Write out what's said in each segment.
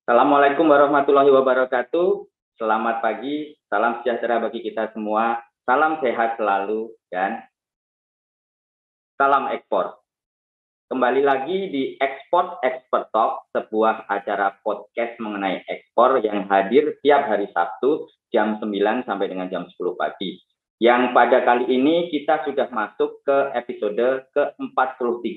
Assalamualaikum warahmatullahi wabarakatuh. Selamat pagi, salam sejahtera bagi kita semua. Salam sehat selalu dan salam ekspor. Kembali lagi di Ekspor Expert Talk, sebuah acara podcast mengenai ekspor yang hadir tiap hari Sabtu jam 9 sampai dengan jam 10 pagi. Yang pada kali ini kita sudah masuk ke episode ke-43.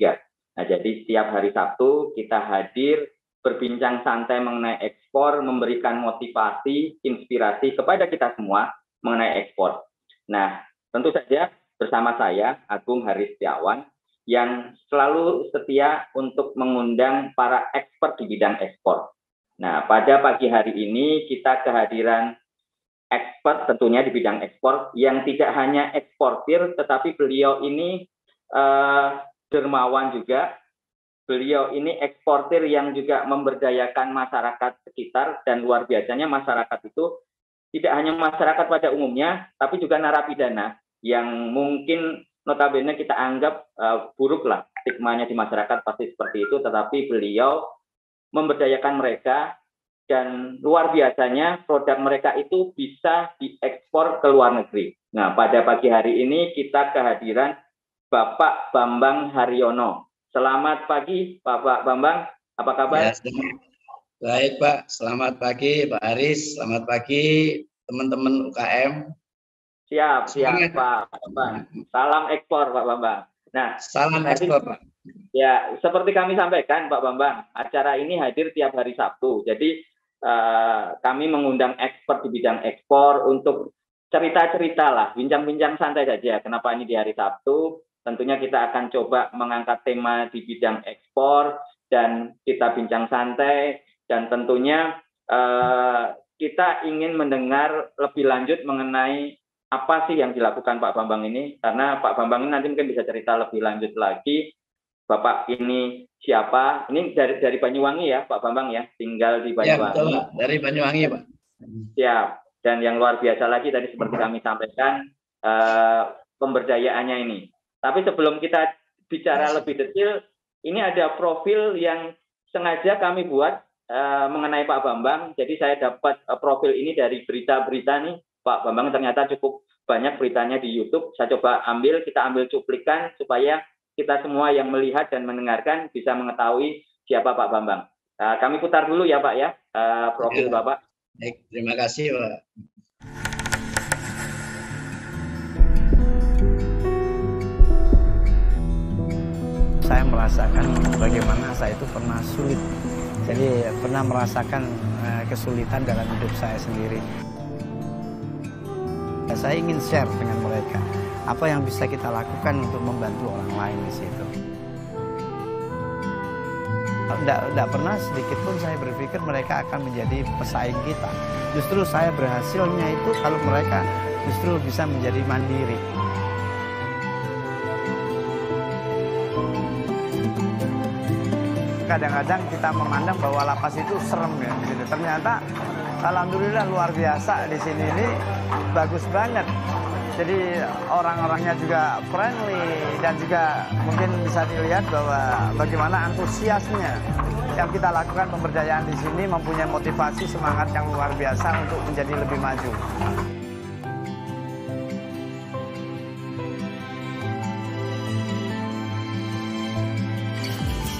Nah, jadi setiap hari Sabtu kita hadir berbincang santai mengenai ekspor, memberikan motivasi, inspirasi kepada kita semua mengenai ekspor. Nah, tentu saja bersama saya, Agung Haris Setiawan, yang selalu setia untuk mengundang para expert di bidang ekspor. Nah, pada pagi hari ini kita kehadiran expert tentunya di bidang ekspor yang tidak hanya eksportir, tetapi beliau ini dermawan juga. Beliau ini eksportir yang juga memberdayakan masyarakat sekitar, dan luar biasanya masyarakat itu tidak hanya masyarakat pada umumnya, tapi juga narapidana yang mungkin notabene kita anggap buruk lah stigmanya di masyarakat pasti seperti itu, tetapi beliau memberdayakan mereka dan luar biasanya produk mereka itu bisa diekspor ke luar negeri. Nah, pada pagi hari ini kita kehadiran Bapak Bambang Haryono. Selamat pagi, Pak Bambang. Apa kabar? Ya, baik, Pak. Selamat pagi, Pak Haris. Selamat pagi, teman-teman UKM. Siap, Pak Bambang. Salam ekspor, Pak Bambang. Nah, salam ekspor, Pak. Ya, seperti kami sampaikan, Pak Bambang, acara ini hadir tiap hari Sabtu. Jadi, kami mengundang expert di bidang ekspor untuk cerita-cerita lah, bincang-bincang santai saja. Kenapa ini di hari Sabtu? Tentunya kita akan coba mengangkat tema di bidang ekspor dan kita bincang santai, dan tentunya kita ingin mendengar lebih lanjut mengenai apa sih yang dilakukan Pak Bambang ini, karena Pak Bambang ini nanti mungkin bisa cerita lebih lanjut lagi. Bapak ini siapa? Ini dari Banyuwangi ya, Pak Bambang ya, tinggal di Banyuwangi. Ya, betul, dari Banyuwangi, Pak. Siap. Dan yang luar biasa lagi tadi seperti kami sampaikan, pemberdayaannya ini. Tapi sebelum kita bicara lebih detail, ini ada profil yang sengaja kami buat mengenai Pak Bambang. Jadi saya dapat profil ini dari berita-berita nih. Pak Bambang ternyata cukup banyak beritanya di YouTube. Saya coba kita ambil cuplikan supaya kita semua yang melihat dan mendengarkan bisa mengetahui siapa Pak Bambang. Kami putar dulu ya Pak ya, profil ya. Bapak. Baik, terima kasih Pak. Saya merasakan bagaimana saya itu pernah sulit. Jadi pernah merasakan kesulitan dalam hidup saya sendiri. Saya ingin share dengan mereka apa yang bisa kita lakukan untuk membantu orang lain di situ. Tidak pernah sedikit pun saya berpikir mereka akan menjadi pesaing kita. Justru saya berhasilnya itu kalau mereka justru bisa menjadi mandiri. Kadang-kadang kita memandang bahwa lapas itu serem ya, gitu. Ternyata alhamdulillah luar biasa di sini ini bagus banget. Jadi orang-orangnya juga friendly dan juga mungkin bisa dilihat bahwa bagaimana antusiasnya yang kita lakukan pemberdayaan di sini mempunyai motivasi semangat yang luar biasa untuk menjadi lebih maju.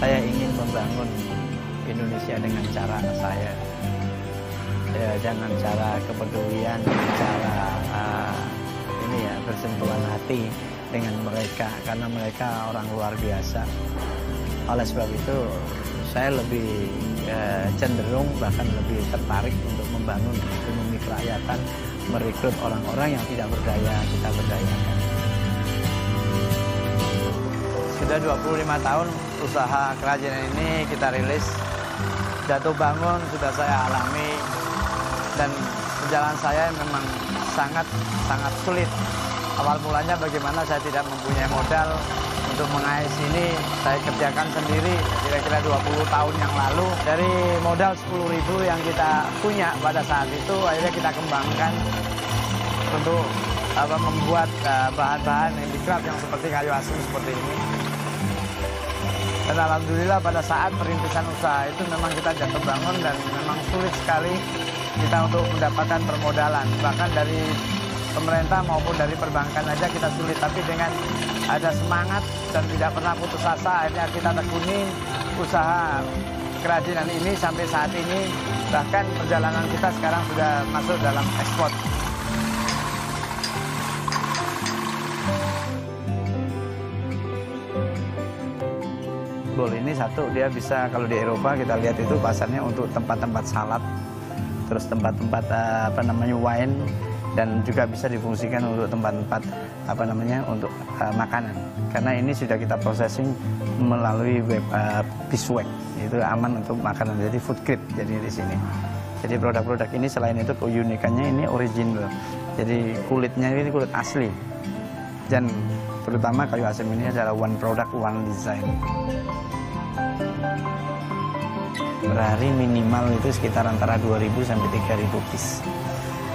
Saya ingin membangun Indonesia dengan cara saya, ya, dengan cara kepedulian, cara bersentuhan hati dengan mereka, karena mereka orang luar biasa. Oleh sebab itu, saya lebih cenderung bahkan lebih tertarik untuk membangun ekonomi kerakyatan, merekrut orang-orang yang tidak berdaya, kita berdayakan. Sudah 25 tahun usaha kerajinan ini kita rilis. Jatuh bangun sudah saya alami, dan perjalanan saya memang sangat sulit. Awal mulanya bagaimana saya tidak mempunyai modal untuk mengais ini, saya kerjakan sendiri kira-kira 20 tahun yang lalu. Dari modal 10.000 yang kita punya pada saat itu, akhirnya kita kembangkan untuk membuat bahan-bahan handicraft yang seperti kayu asli seperti ini. Dan alhamdulillah pada saat perintisan usaha itu memang kita jatuh bangun dan memang sulit sekali kita untuk mendapatkan permodalan. Bahkan dari pemerintah maupun dari perbankan aja kita sulit. Tapi dengan ada semangat dan tidak pernah putus asa, akhirnya kita tekuni usaha kerajinan ini sampai saat ini. Bahkan perjalanan kita sekarang sudah masuk dalam ekspor. Bol ini satu, dia bisa, kalau di Eropa kita lihat itu pasarnya untuk tempat-tempat salad, terus tempat-tempat wine, dan juga bisa difungsikan untuk tempat-tempat untuk makanan. Karena ini sudah kita processing melalui beeswax, itu aman untuk makanan, jadi food grade jadi di sini. Jadi produk-produk ini selain itu keunikannya ini original, jadi kulitnya ini kulit asli, dan terutama kayu asam ini adalah one product one design. Per hari minimal itu sekitar antara 2.000 sampai 3.000 piece.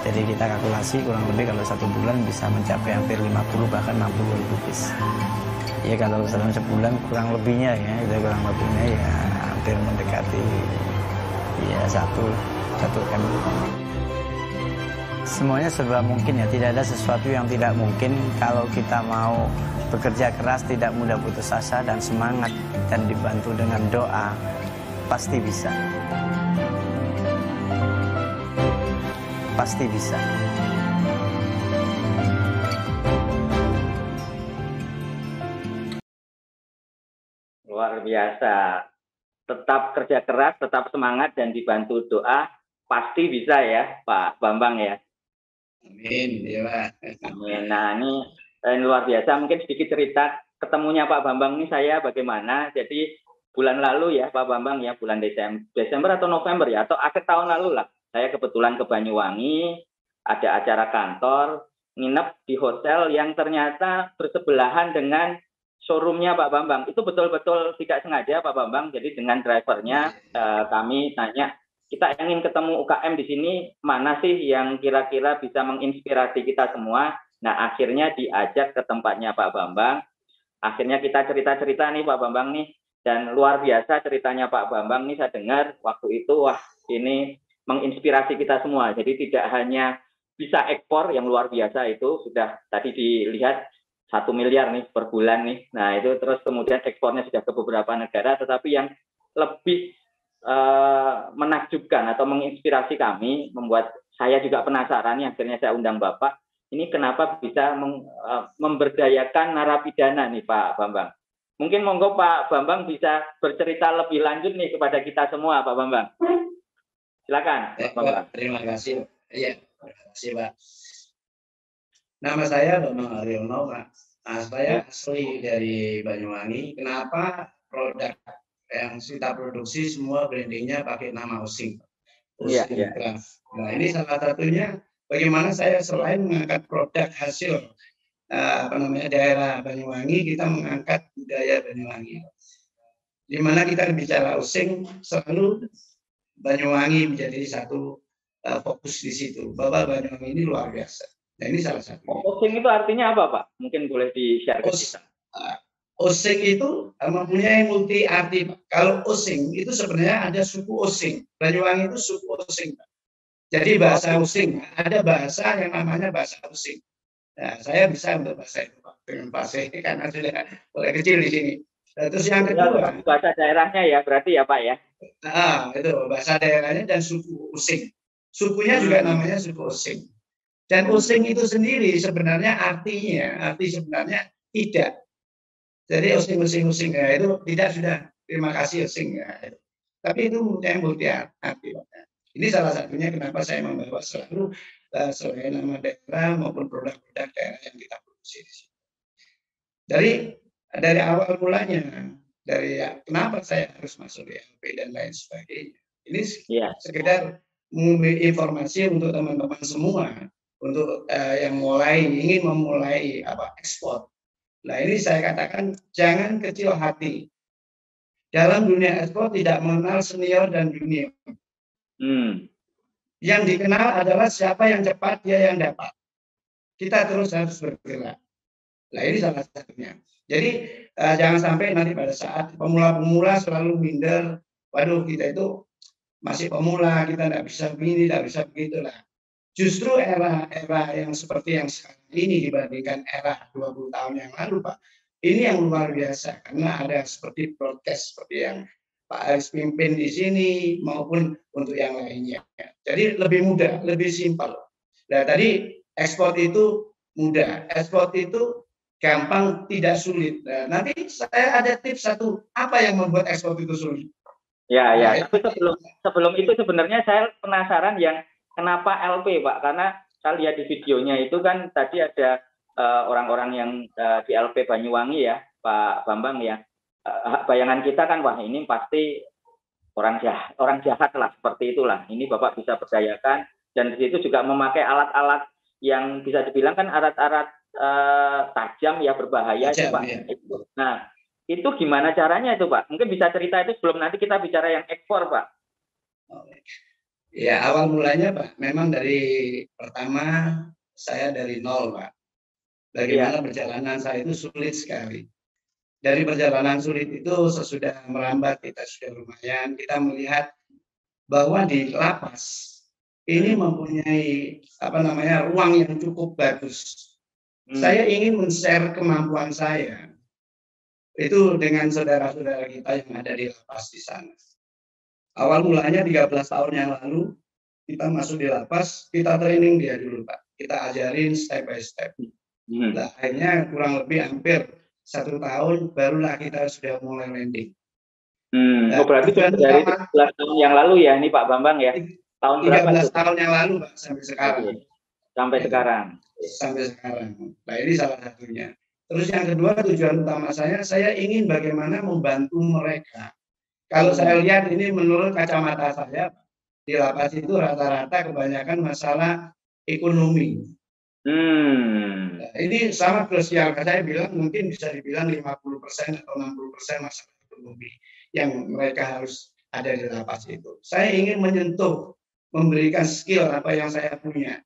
Jadi kita kalkulasi kurang lebih kalau 1 bulan bisa mencapai hampir 50 bahkan 60.000 piece. Ya kalau dalam sebulan kurang lebihnya ya, hampir mendekati ya 1 M. Semuanya serba mungkin ya, tidak ada sesuatu yang tidak mungkin kalau kita mau bekerja keras, tidak mudah putus asa dan semangat dan dibantu dengan doa, pasti bisa. Pasti bisa. Luar biasa. Tetap kerja keras, tetap semangat dan dibantu doa, pasti bisa ya Pak Bambang ya. Amin, ya Pak. Amin. Nah ini luar biasa. Mungkin sedikit cerita ketemunya Pak Bambang ini saya bagaimana. Jadi bulan lalu ya Pak Bambang ya, bulan Desember atau November ya, atau akhir tahun lalu lah. Saya kebetulan ke Banyuwangi, ada acara kantor, nginep di hotel yang ternyata bersebelahan dengan showroomnya Pak Bambang. Itu betul-betul tidak sengaja Pak Bambang. Jadi dengan drivernya kami tanya, kita ingin ketemu UKM di sini, mana sih yang kira-kira bisa menginspirasi kita semua. Nah akhirnya diajak ke tempatnya Pak Bambang. Akhirnya kita cerita-cerita nih Pak Bambang nih. Dan luar biasa ceritanya Pak Bambang nih, saya dengar waktu itu, wah ini menginspirasi kita semua. Jadi tidak hanya bisa ekspor yang luar biasa itu, sudah tadi dilihat 1 miliar nih per bulan nih. Nah itu terus kemudian ekspornya sudah ke beberapa negara, tetapi yang lebih menakjubkan atau menginspirasi kami, membuat saya juga penasaran nih, akhirnya saya undang Bapak, ini kenapa bisa memberdayakan narapidana nih Pak Bambang. Mungkin monggo Pak Bambang bisa bercerita lebih lanjut nih kepada kita semua Pak Bambang. Silakan Pak Bambang. Terima kasih. Iya, terima kasih Pak. Nama saya Bambang Haryono Pak. Nah, saya asli dari Banyuwangi. Kenapa produk yang kita produksi semua brandingnya pakai nama Osing? Iya. Nah ini salah satunya bagaimana saya selain mengangkat produk hasil daerah Banyuwangi, kita mengangkat budaya Banyuwangi. Di mana kita bicara Osing, selalu Banyuwangi menjadi satu fokus di situ. Bahwa Banyuwangi ini luar biasa. Nah ini salah satu. Osing itu artinya apa Pak? Mungkin boleh di-share ke kita. Osing itu mempunyai multi arti. Kalau Osing itu sebenarnya ada suku Osing. Banyuwangi itu suku Osing. Jadi bahasa Osing, ada bahasa yang namanya bahasa Osing. Nah, saya bisa untuk bahasa itu Pak. Dengan bahasa ini karena sudah mulai kecil di sini. Nah, terus yang kedua, bahasa daerahnya ya berarti ya Pak ya. Nah, itu bahasa daerahnya dan suku Osing. Sukunya juga namanya suku Osing. Dan Osing itu sendiri sebenarnya arti sebenarnya tidak. Jadi Osing ya, itu tidak sudah, terima kasih Osing ya. Tapi itu multi arti. Ini salah satunya kenapa saya membawa selalu selain nama daerah maupun produk-produk daerah yang kita produksi di sini. Dari awal mulanya, kenapa saya harus masuk di LP dan lain sebagainya. Ini sekedar informasi untuk teman-teman semua, untuk yang ingin memulai ekspor. Nah ini saya katakan jangan kecil hati. Dalam dunia ekspor tidak mengenal senior dan junior. Yang dikenal adalah siapa yang cepat, dia yang dapat. Kita terus harus bergerak. Nah ini salah satunya. Jadi jangan sampai nanti pada saat pemula-pemula selalu minder, waduh kita itu masih pemula, kita tidak bisa begini, tidak bisa begitu lah. Justru era yang seperti yang sekarang ini dibandingkan era 20 tahun yang lalu, Pak, ini yang luar biasa karena ada seperti broadcast seperti yang Pak Aris pimpin di sini maupun untuk yang lainnya. Jadi lebih mudah, lebih simpel. Nah, tadi ekspor itu mudah, ekspor itu gampang, tidak sulit. Nah, nanti saya ada tips satu, apa yang membuat ekspor itu sulit? Ya, Nah, ya. Tapi sebelum itu sebenarnya saya penasaran yang kenapa LP, Pak? Karena saya lihat di videonya itu kan tadi ada orang-orang yang di LP Banyuwangi ya, Pak Bambang ya. Bayangan kita kan wah ini pasti orang jahat lah seperti itulah. Ini Bapak bisa berdayakan dan di situ juga memakai alat-alat yang bisa dibilang kan alat-alat tajam ya berbahaya itu Pak. Ya. Nah, itu gimana caranya itu Pak? Mungkin bisa cerita itu sebelum nanti kita bicara yang ekspor Pak. Ya awal mulanya Pak, memang dari pertama saya dari nol Pak. Bagaimana perjalanan saya itu sulit sekali. Dari perjalanan sulit itu sesudah melambat kita sudah lumayan, kita melihat bahwa di lapas ini mempunyai ruang yang cukup bagus. Saya ingin men-share kemampuan saya itu dengan saudara-saudara kita yang ada di lapas di sana. Awal mulanya 13 tahun yang lalu kita masuk di lapas, kita training dia dulu Pak. Kita ajarin step by step. Nah, akhirnya kurang lebih hampir 1 tahun barulah kita sudah mulai landing. Nah, berarti dari 13 tahun yang lalu ya ini Pak Bambang ya? Tahun 13 tahun yang lalu Pak sampai sekarang. Sampai sekarang. Sampai sekarang. Nah ini salah satunya. Terus yang kedua tujuan utama saya ingin bagaimana membantu mereka. Kalau saya lihat ini menurut kacamata saya di lapas itu rata-rata kebanyakan masalah ekonomi. Nah, ini sama krusial. Saya bilang mungkin bisa dibilang 50% atau 60% masalah ekonomi yang mereka harus ada di lapas itu. Saya ingin menyentuh, memberikan skill apa yang saya punya.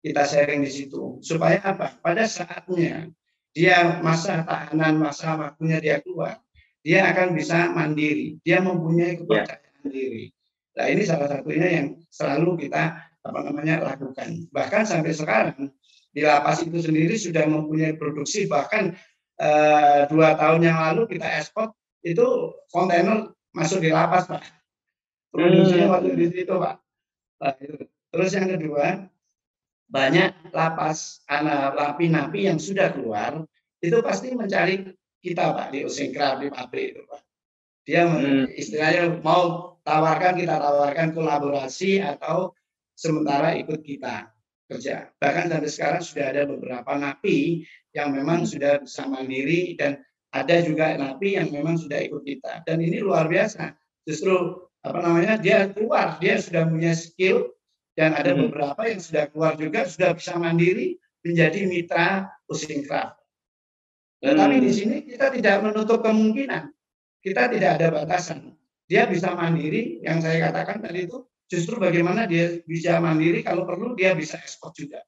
Kita sharing di situ supaya apa? Pada saatnya dia masa tahanan, masa waktunya dia keluar, dia akan bisa mandiri, dia mempunyai kepercayaan diri. Nah ini salah satunya yang selalu kita lakukan. Bahkan sampai sekarang di lapas itu sendiri sudah mempunyai produksi, bahkan 2 tahun yang lalu kita ekspor itu kontainer masuk di lapas Pak. Produksinya waktu di situ Pak. Nah, terus yang kedua, banyak lapas napi yang sudah keluar itu pasti mencari kita Pak di Usingkraf, di pabrik itu Pak. Dia istilahnya mau kita tawarkan kolaborasi atau sementara ikut kita kerja. Bahkan sampai sekarang sudah ada beberapa napi yang memang sudah bisa mandiri dan ada juga napi yang memang sudah ikut kita. Dan ini luar biasa. Justru dia keluar, dia sudah punya skill. Dan ada beberapa yang sudah keluar juga sudah bisa mandiri menjadi mitra Usingkraf. Tetapi di sini kita tidak menutup kemungkinan, kita tidak ada batasan. Dia bisa mandiri, yang saya katakan tadi itu justru bagaimana dia bisa mandiri, kalau perlu dia bisa ekspor juga.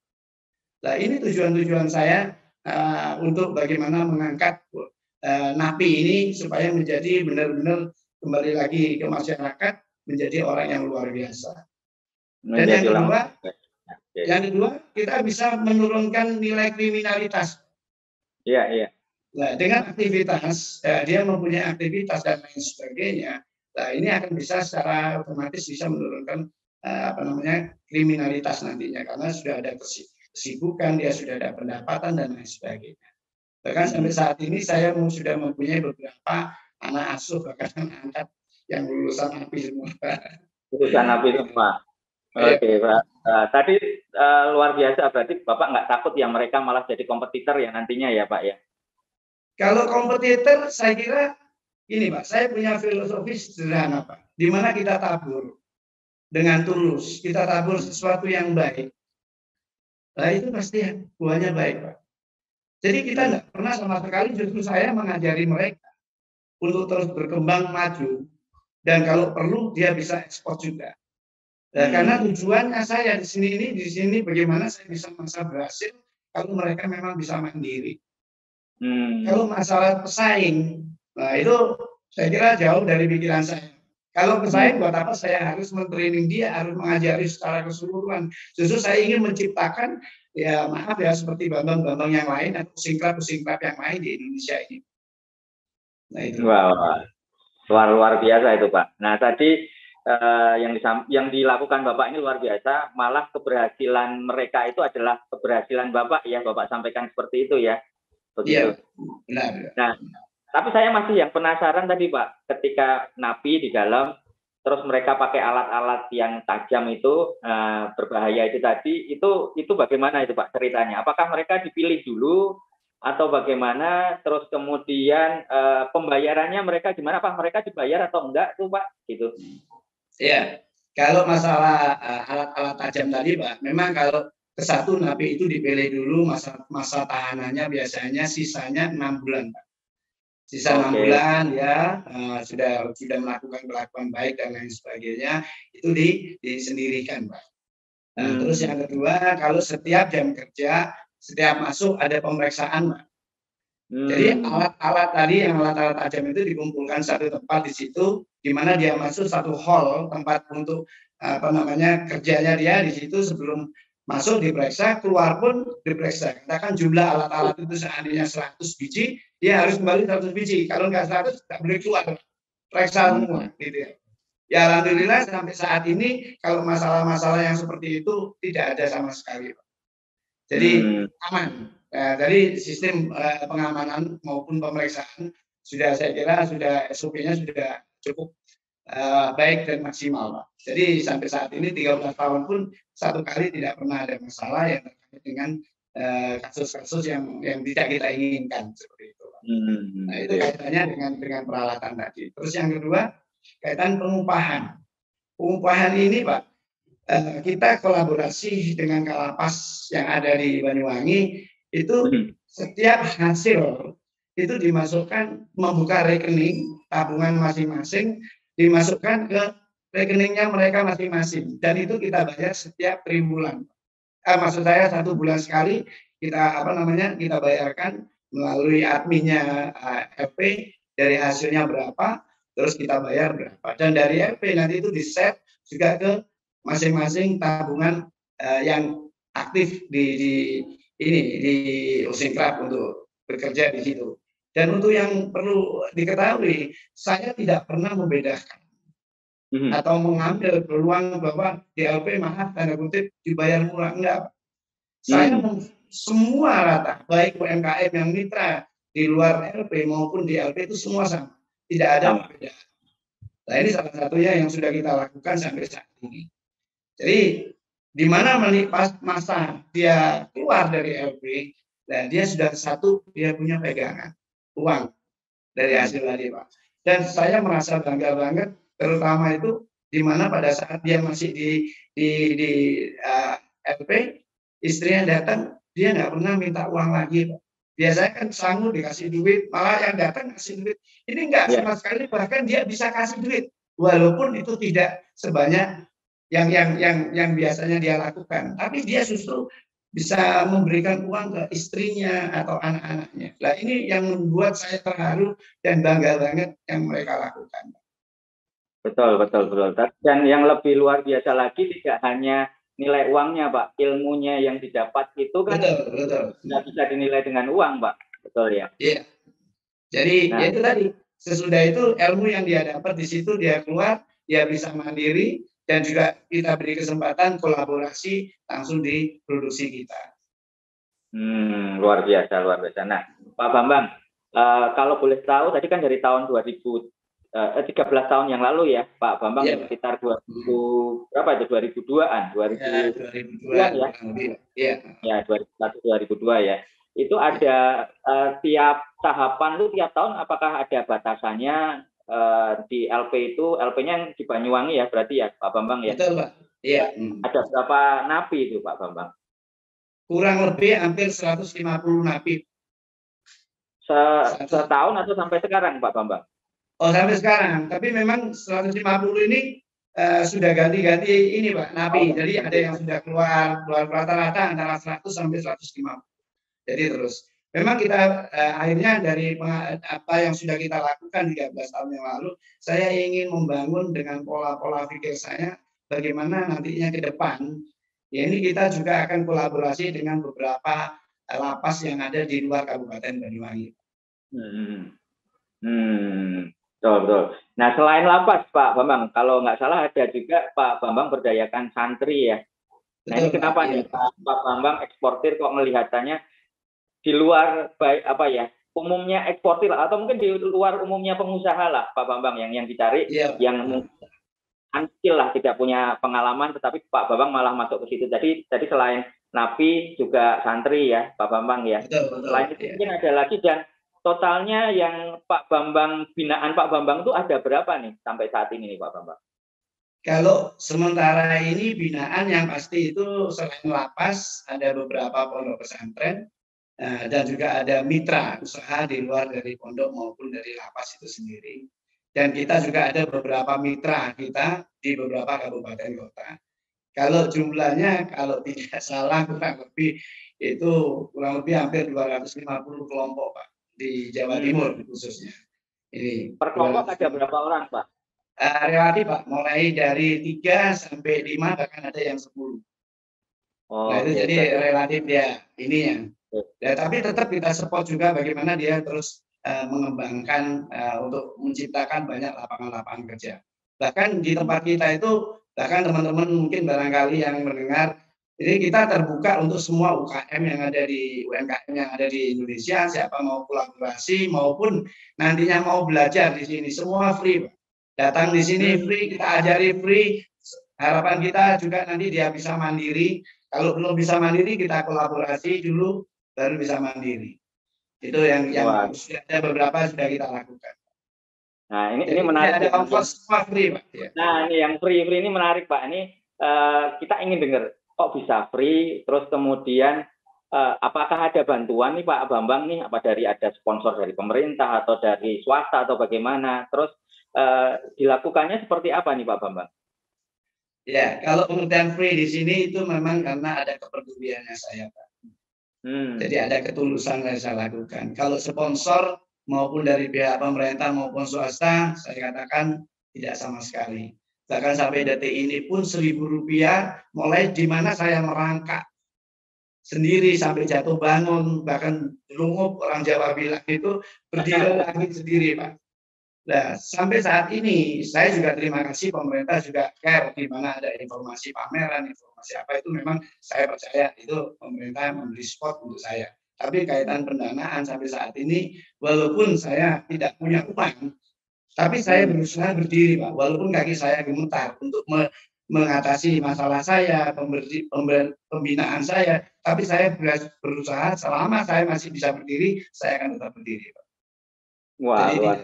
Nah ini tujuan-tujuan saya untuk bagaimana mengangkat napi ini supaya menjadi benar-benar kembali lagi ke masyarakat menjadi orang yang luar biasa. Dan yang kedua, kita bisa menurunkan nilai kriminalitas. Iya, iya. Nah, dengan aktivitas, dia mempunyai aktivitas dan lain sebagainya. Nah, ini akan bisa secara otomatis bisa menurunkan kriminalitas nantinya karena sudah ada kesibukan, dia sudah ada pendapatan dan lain sebagainya. Bahkan sampai saat ini saya sudah mempunyai beberapa anak asuh bahkan angkat yang lulusan API semua. Lulusan API semua. Oke, Pak. Tadi luar biasa, berarti Bapak nggak takut ya mereka malah jadi kompetitor ya nantinya ya Pak ya? Kalau kompetitor saya kira ini Pak, saya punya filosofi sederhana Pak, di mana kita tabur dengan tulus, kita tabur sesuatu yang baik. Nah itu pasti buahnya baik Pak. Jadi kita nggak pernah sama sekali, justru saya mengajari mereka untuk terus berkembang maju dan kalau perlu dia bisa ekspor juga. Nah, karena tujuannya saya di sini bagaimana saya bisa berhasil kalau mereka memang bisa mandiri. Kalau masalah pesaing, nah itu saya kira jauh dari pikiran saya. Kalau pesaing, buat apa saya harus mentraining dia, harus mengajari secara keseluruhan. Justru saya ingin menciptakan, ya maaf ya, seperti Bambang-Bambang yang lain atau pusing-klub yang lain di Indonesia ini. Nah itu. Wah, luar biasa itu Pak. Nah tadi yang dilakukan Bapak ini luar biasa, malah keberhasilan mereka itu adalah keberhasilan Bapak ya, Bapak sampaikan seperti itu ya. Begitu. Iya, benar. Nah, tapi saya masih yang penasaran tadi Pak, ketika napi di dalam, terus mereka pakai alat-alat yang tajam itu, berbahaya itu tadi, itu bagaimana itu Pak ceritanya? Apakah mereka dipilih dulu, atau bagaimana, terus kemudian pembayarannya mereka gimana Pak? Mereka dibayar atau enggak tuh Pak? Gitu. Ya, kalau masalah alat-alat tajam tadi Pak, memang kalau ke satu napi itu dipilih dulu masa tahanannya biasanya sisanya 6 bulan Pak. Sisa 6 bulan ya sudah melakukan kelakuan baik dan lain sebagainya, itu disendirikan Pak. Nah, terus yang kedua, kalau setiap jam kerja, setiap masuk ada pemeriksaan Pak. Jadi alat-alat tadi, yang alat-alat tajam itu dikumpulkan satu tempat di situ, di mana dia masuk satu hall, tempat untuk kerjanya dia di situ. Sebelum masuk diperiksa, keluar pun diperiksa. Katakan jumlah alat-alat itu seandainya 100 biji, dia harus kembali 100 biji. Kalau nggak 100, tak boleh keluar. Periksa semua, gitu ya. Ya alhamdulillah sampai saat ini kalau masalah-masalah yang seperti itu tidak ada sama sekali. Jadi aman. Dari sistem pengamanan maupun pemeriksaan saya kira SOP-nya sudah cukup baik dan maksimal Pak. Jadi sampai saat ini 13 tahun pun satu kali tidak pernah ada masalah yang terkait dengan kasus-kasus yang tidak kita inginkan seperti itu Pak. Nah itu kaitannya dengan peralatan tadi. Terus yang kedua kaitan pengupahan. Pengupahan ini Pak, kita kolaborasi dengan Kalapas yang ada di Banyuwangi. Itu setiap hasil itu dimasukkan, membuka rekening tabungan masing-masing, dimasukkan ke rekeningnya mereka masing-masing, dan itu kita bayar setiap triwulan. Maksud saya 1 bulan sekali kita kita bayarkan melalui adminnya LP, dari hasilnya berapa, terus kita bayar berapa, dan dari LP nanti itu di-set juga ke masing-masing tabungan yang aktif di Usincrab untuk bekerja di situ. Dan untuk yang perlu diketahui, saya tidak pernah membedakan atau mengambil peluang bahwa DLP maaf tanda kutip dibayar murah, enggak. Saya semua rata, baik UMKM yang mitra di luar LP maupun di LP itu semua sama, tidak ada perbedaan. Nah ini salah satunya yang sudah kita lakukan sampai saat ini. Jadi di mana pas masa dia keluar dari LP, dan dia sudah dia punya pegangan uang dari hasil tadi Pak. Dan saya merasa bangga banget, terutama itu di mana pada saat dia masih di LP, istrinya datang, dia nggak pernah minta uang lagi Pak. Biasanya kan sanggup dikasih duit, malah yang datang kasih duit. Ini enggak sama sekali, bahkan dia bisa kasih duit, walaupun itu tidak sebanyak yang biasanya dia lakukan, tapi dia justru bisa memberikan uang ke istrinya atau anak-anaknya. Nah ini yang membuat saya terharu dan bangga banget yang mereka lakukan. Betul. Dan yang lebih luar biasa lagi tidak hanya nilai uangnya Pak, ilmunya yang didapat itu kan nggak bisa dinilai dengan uang Pak, betul ya? Iya. Jadi itu tadi, sesudah itu ilmu yang dia dapat di situ, dia keluar, dia bisa mandiri. Dan juga kita beri kesempatan kolaborasi langsung di produksi kita. Luar biasa. Nah, Pak Bambang, kalau boleh tahu, tadi kan dari tahun 13 tahun yang lalu ya, Pak Bambang, sekitar 2002-an, 2002 ya? Ya, 2001-2002 ya. Itu ada tiap tahapan itu tiap tahun, apakah ada batasannya? Di LP itu, LP-nya di Banyuwangi ya berarti ya Pak Bambang ya? Betul Pak. Iya. Ada berapa napi itu Pak Bambang? Kurang lebih hampir 150 napi. Setahun atau sampai sekarang Pak Bambang? Oh sampai sekarang, tapi memang 150 ini sudah ganti-ganti ini Pak napi. Jadi ada yang sudah keluar rata-rata antara 100 sampai 150. Jadi terus. Memang kita akhirnya dari apa yang sudah kita lakukan 13 tahun yang lalu, saya ingin membangun dengan pola-pola pikir saya bagaimana nantinya ke depan. Ya ini kita juga akan kolaborasi dengan beberapa lapas yang ada di luar Kabupaten Banyuwangi. Betul, betul. Nah, selain lapas, Pak Bambang, kalau nggak salah ada juga Pak Bambang berdayakan santri ya. Nah, ini kenapa nih Pak Bambang eksportir kok melihatannya di luar baik apa ya? Umumnya eksportir atau mungkin di luar umumnya pengusaha lah, Pak Bambang yang dicari, yang mungkin skill lah, tidak punya pengalaman, tetapi Pak Bambang malah masuk ke situ. Jadi selain napi juga santri ya, Pak Bambang ya. Selain itu mungkin ada lagi, dan totalnya yang Pak Bambang, binaan Pak Bambang itu ada berapa nih sampai saat ini nih Pak Bambang? Kalau sementara ini binaan yang pasti itu selain lapas ada beberapa pondok pesantren dan juga ada mitra usaha di luar dari pondok maupun dari lapas itu sendiri. Dan kita juga ada beberapa mitra kita di beberapa kabupaten kota. Kalau jumlahnya kalau tidak salah kurang lebih hampir 250 kelompok Pak di Jawa Timur khususnya. Ini per kelompok ada berapa orang Pak? Relatif Pak, mulai dari 3 sampai 5 bahkan ada yang 10. Nah itu jadi relatif ya ini yang. Ya, tapi tetap kita support juga bagaimana dia terus mengembangkan untuk menciptakan banyak lapangan-lapangan kerja. Bahkan di tempat kita itu, bahkan teman-teman mungkin barangkali yang mendengar, jadi kita terbuka untuk semua UKM yang ada di UMKM yang ada di Indonesia, siapa mau kolaborasi maupun nantinya mau belajar di sini, semua free Pak. Datang di sini free, kita ajari free. Harapan kita juga nanti dia bisa mandiri. Kalau belum bisa mandiri, kita kolaborasi dulu, baru bisa mandiri. Itu yang sudah ada beberapa sudah kita lakukan. Nah ini menarik. Ada ongkos semua free Pak. Ya. Nah ini yang free ini menarik Pak. Ini kita ingin dengar kok bisa free. Terus kemudian apakah ada bantuan nih Pak Bambang nih? Apa ada sponsor dari pemerintah atau dari swasta atau bagaimana? Terus dilakukannya seperti apa nih Pak Bambang? Ya, kalau pengertian free di sini itu memang karena ada kepeduliannya saya Pak. Jadi ada ketulusan yang saya lakukan. Kalau sponsor maupun dari pihak pemerintah maupun swasta, saya katakan tidak sama sekali. Bahkan sampai detik ini pun Rp1.000 mulai di mana saya merangkak sendiri sampai jatuh bangun, bahkan lungup orang Jawa bilang itu berdiri lagi sendiri Pak. Nah, sampai saat ini saya juga terima kasih pemerintah juga care di mana ada informasi pameran, informasi apa itu memang saya percaya itu pemerintah memberi support untuk saya. Tapi kaitan pendanaan sampai saat ini, walaupun saya tidak punya uang, tapi saya berusaha berdiri Pak, walaupun kaki saya gemetar untuk mengatasi masalah saya, pembinaan saya, tapi saya berusaha selama saya masih bisa berdiri, saya akan tetap berdiri Pak. Wah, luar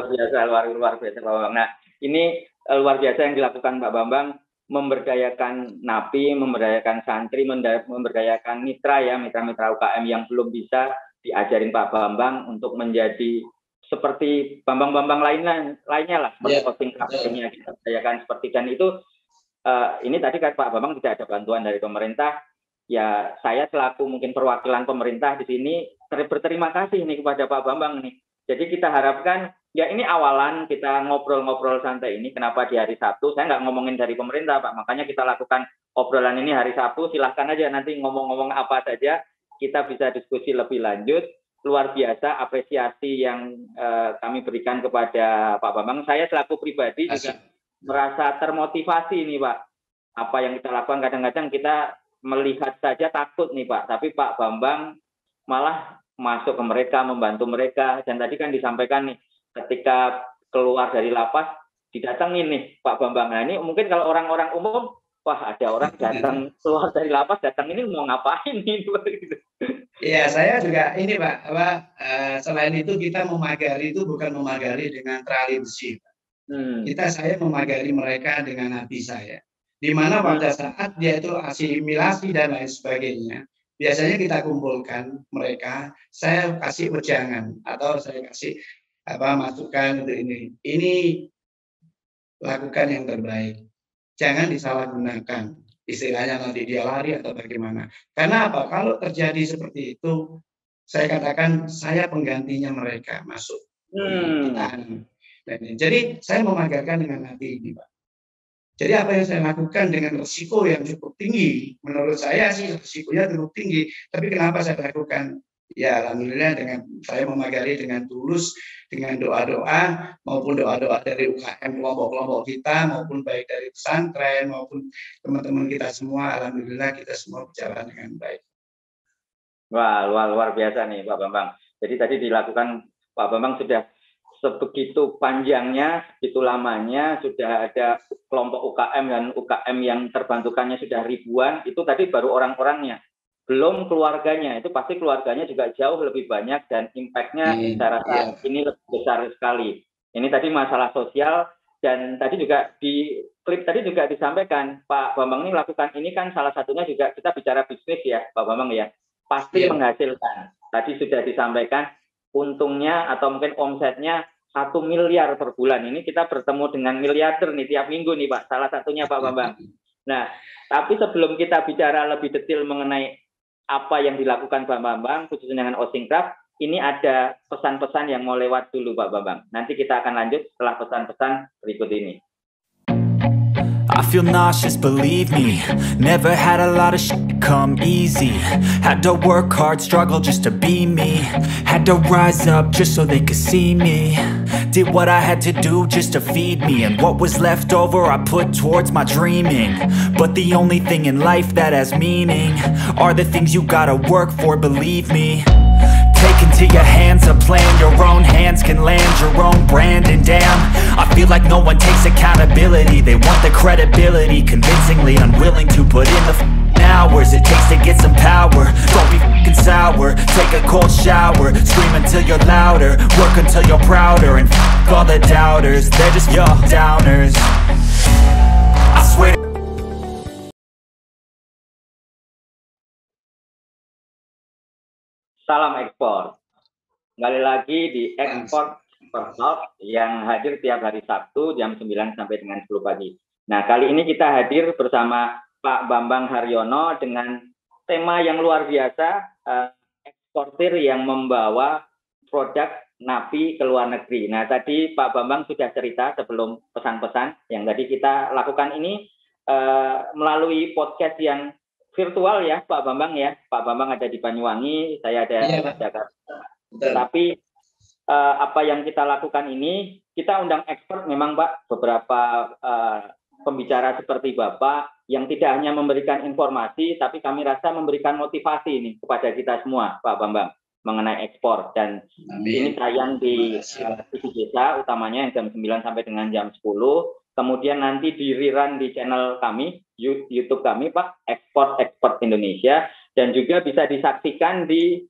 biasa, luar biasa Pak Bambang. Nah, ini luar biasa yang dilakukan Pak Bambang, memberdayakan napi, memberdayakan santri, memberdayakan mitra ya, mitra-mitra UKM yang belum bisa diajarin Pak Bambang untuk menjadi seperti Bambang-Bambang lainnya lah, seperti posting kafe-nya kita berdayakan seperti, dan itu ini tadi kan Pak Bambang tidak ada bantuan dari pemerintah. Ya, saya selaku mungkin perwakilan pemerintah di sini berterima kasih nih kepada Pak Bambang nih. Jadi kita harapkan, ya ini awalan kita ngobrol-ngobrol santai ini, kenapa di hari Sabtu, saya nggak ngomongin dari pemerintah Pak, makanya kita lakukan obrolan ini hari Sabtu, silahkan aja nanti ngomong-ngomong apa saja, kita bisa diskusi lebih lanjut. Luar biasa apresiasi yang kami berikan kepada Pak Bambang. Saya selaku pribadi juga merasa termotivasi nih Pak. Apa yang kita lakukan, kadang-kadang kita melihat saja takut nih Pak, tapi Pak Bambang malah masuk ke mereka, membantu mereka, dan tadi kan disampaikan nih, ketika keluar dari lapas, didatengin nih Pak Bambang. Nah ini mungkin kalau orang-orang umum, wah ada orang datang keluar dari lapas, datang ini mau ngapain nih? Iya, saya juga ini Pak, selain itu kita memagari itu bukan memagari dengan trali besi, saya memagari mereka dengan hati saya. Di mana pada saat dia itu asimilasi dan lain sebagainya, biasanya kita kumpulkan mereka, saya kasih wejangan atau saya kasih masukan untuk ini lakukan yang terbaik, jangan disalahgunakan. istilahnya nanti dia lari atau bagaimana. Karena apa? Kalau terjadi seperti itu, saya katakan saya penggantinya mereka masuk di tahanan. Jadi saya memagarkan dengan hati ini, Pak. Jadi apa yang saya lakukan dengan risiko yang cukup tinggi, menurut saya sih risikonya cukup tinggi. Tapi kenapa saya lakukan? Ya alhamdulillah dengan saya memagari dengan tulus, dengan doa-doa maupun doa-doa dari UKM kelompok-kelompok kita, maupun baik dari pesantren maupun teman-teman kita semua. Alhamdulillah kita semua berjalan dengan baik. Wah, luar biasa nih Pak Bambang. Jadi tadi dilakukan Pak Bambang sudah sebegitu panjangnya, begitu lamanya, sudah ada kelompok UKM dan UKM yang terbantukannya sudah ribuan, itu tadi baru orang-orangnya. Belum keluarganya, itu pasti keluarganya juga jauh lebih banyak dan impact-nya saya rasa ini lebih besar sekali. Ini tadi masalah sosial dan tadi juga di klip tadi juga disampaikan, Pak Bambang ini lakukan ini kan salah satunya juga kita bicara bisnis ya Pak Bambang ya, pasti menghasilkan. Tadi sudah disampaikan untungnya atau mungkin omsetnya 1 miliar per bulan. Ini kita bertemu dengan miliarder nih tiap minggu nih Pak, salah satunya Pak Bambang. Nah, tapi sebelum kita bicara lebih detail mengenai apa yang dilakukan Pak Bambang, khususnya dengan Osingcraft, ini ada pesan-pesan yang mau lewat dulu Pak Bambang. Nanti kita akan lanjut setelah pesan-pesan berikut ini. I feel nauseous, believe me. Never had a lot of shit come easy. Had to work hard, struggle just to be me. Had to rise up just so they could see me. Did what I had to do just to feed me. And what was left over I put towards my dreaming. But the only thing in life that has meaning are the things you gotta work for, believe me. Take into your hands a plan, your own hands can land your own brand. And damn, I feel like no one takes accountability. They want the credibility, convincingly unwilling to put in the hours it takes to get some power. Don't be fucking sour, take a cold shower. Scream until you're louder, work until you're prouder. And fuck all the doubters, they're just your downers. I swear. Salam ekspor. Kembali lagi di Ekspor Talk yang hadir tiap hari Sabtu jam 9 sampai dengan 10 pagi. Nah, kali ini kita hadir bersama Pak Bambang Haryono dengan tema yang luar biasa, eksportir yang membawa produk napi ke luar negeri. Nah, tadi Pak Bambang sudah cerita sebelum pesan-pesan yang tadi kita lakukan ini melalui podcast yang virtual ya Pak Bambang ya. Pak Bambang ada di Banyuwangi, saya ada di Jakarta. Tapi apa yang kita lakukan ini, kita undang expert memang Pak, beberapa pembicara seperti Bapak yang tidak hanya memberikan informasi, tapi kami rasa memberikan motivasi nih kepada kita semua Pak Bambang mengenai ekspor. Dan ini tayang di TV Desa utamanya yang jam 9 sampai dengan jam 10. Kemudian nanti di rerun di channel kami, YouTube kami Pak, Ekspor Indonesia, dan juga bisa disaksikan di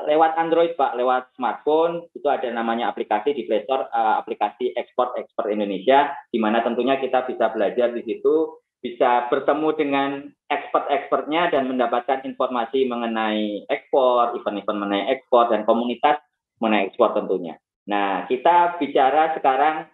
lewat Android Pak, lewat smartphone. Itu ada namanya aplikasi di Play Store, aplikasi Ekspor Indonesia, di mana tentunya kita bisa belajar di situ, bisa bertemu dengan expert-expertnya dan mendapatkan informasi mengenai ekspor, event-event mengenai ekspor, dan komunitas mengenai ekspor tentunya. Nah, kita bicara sekarang,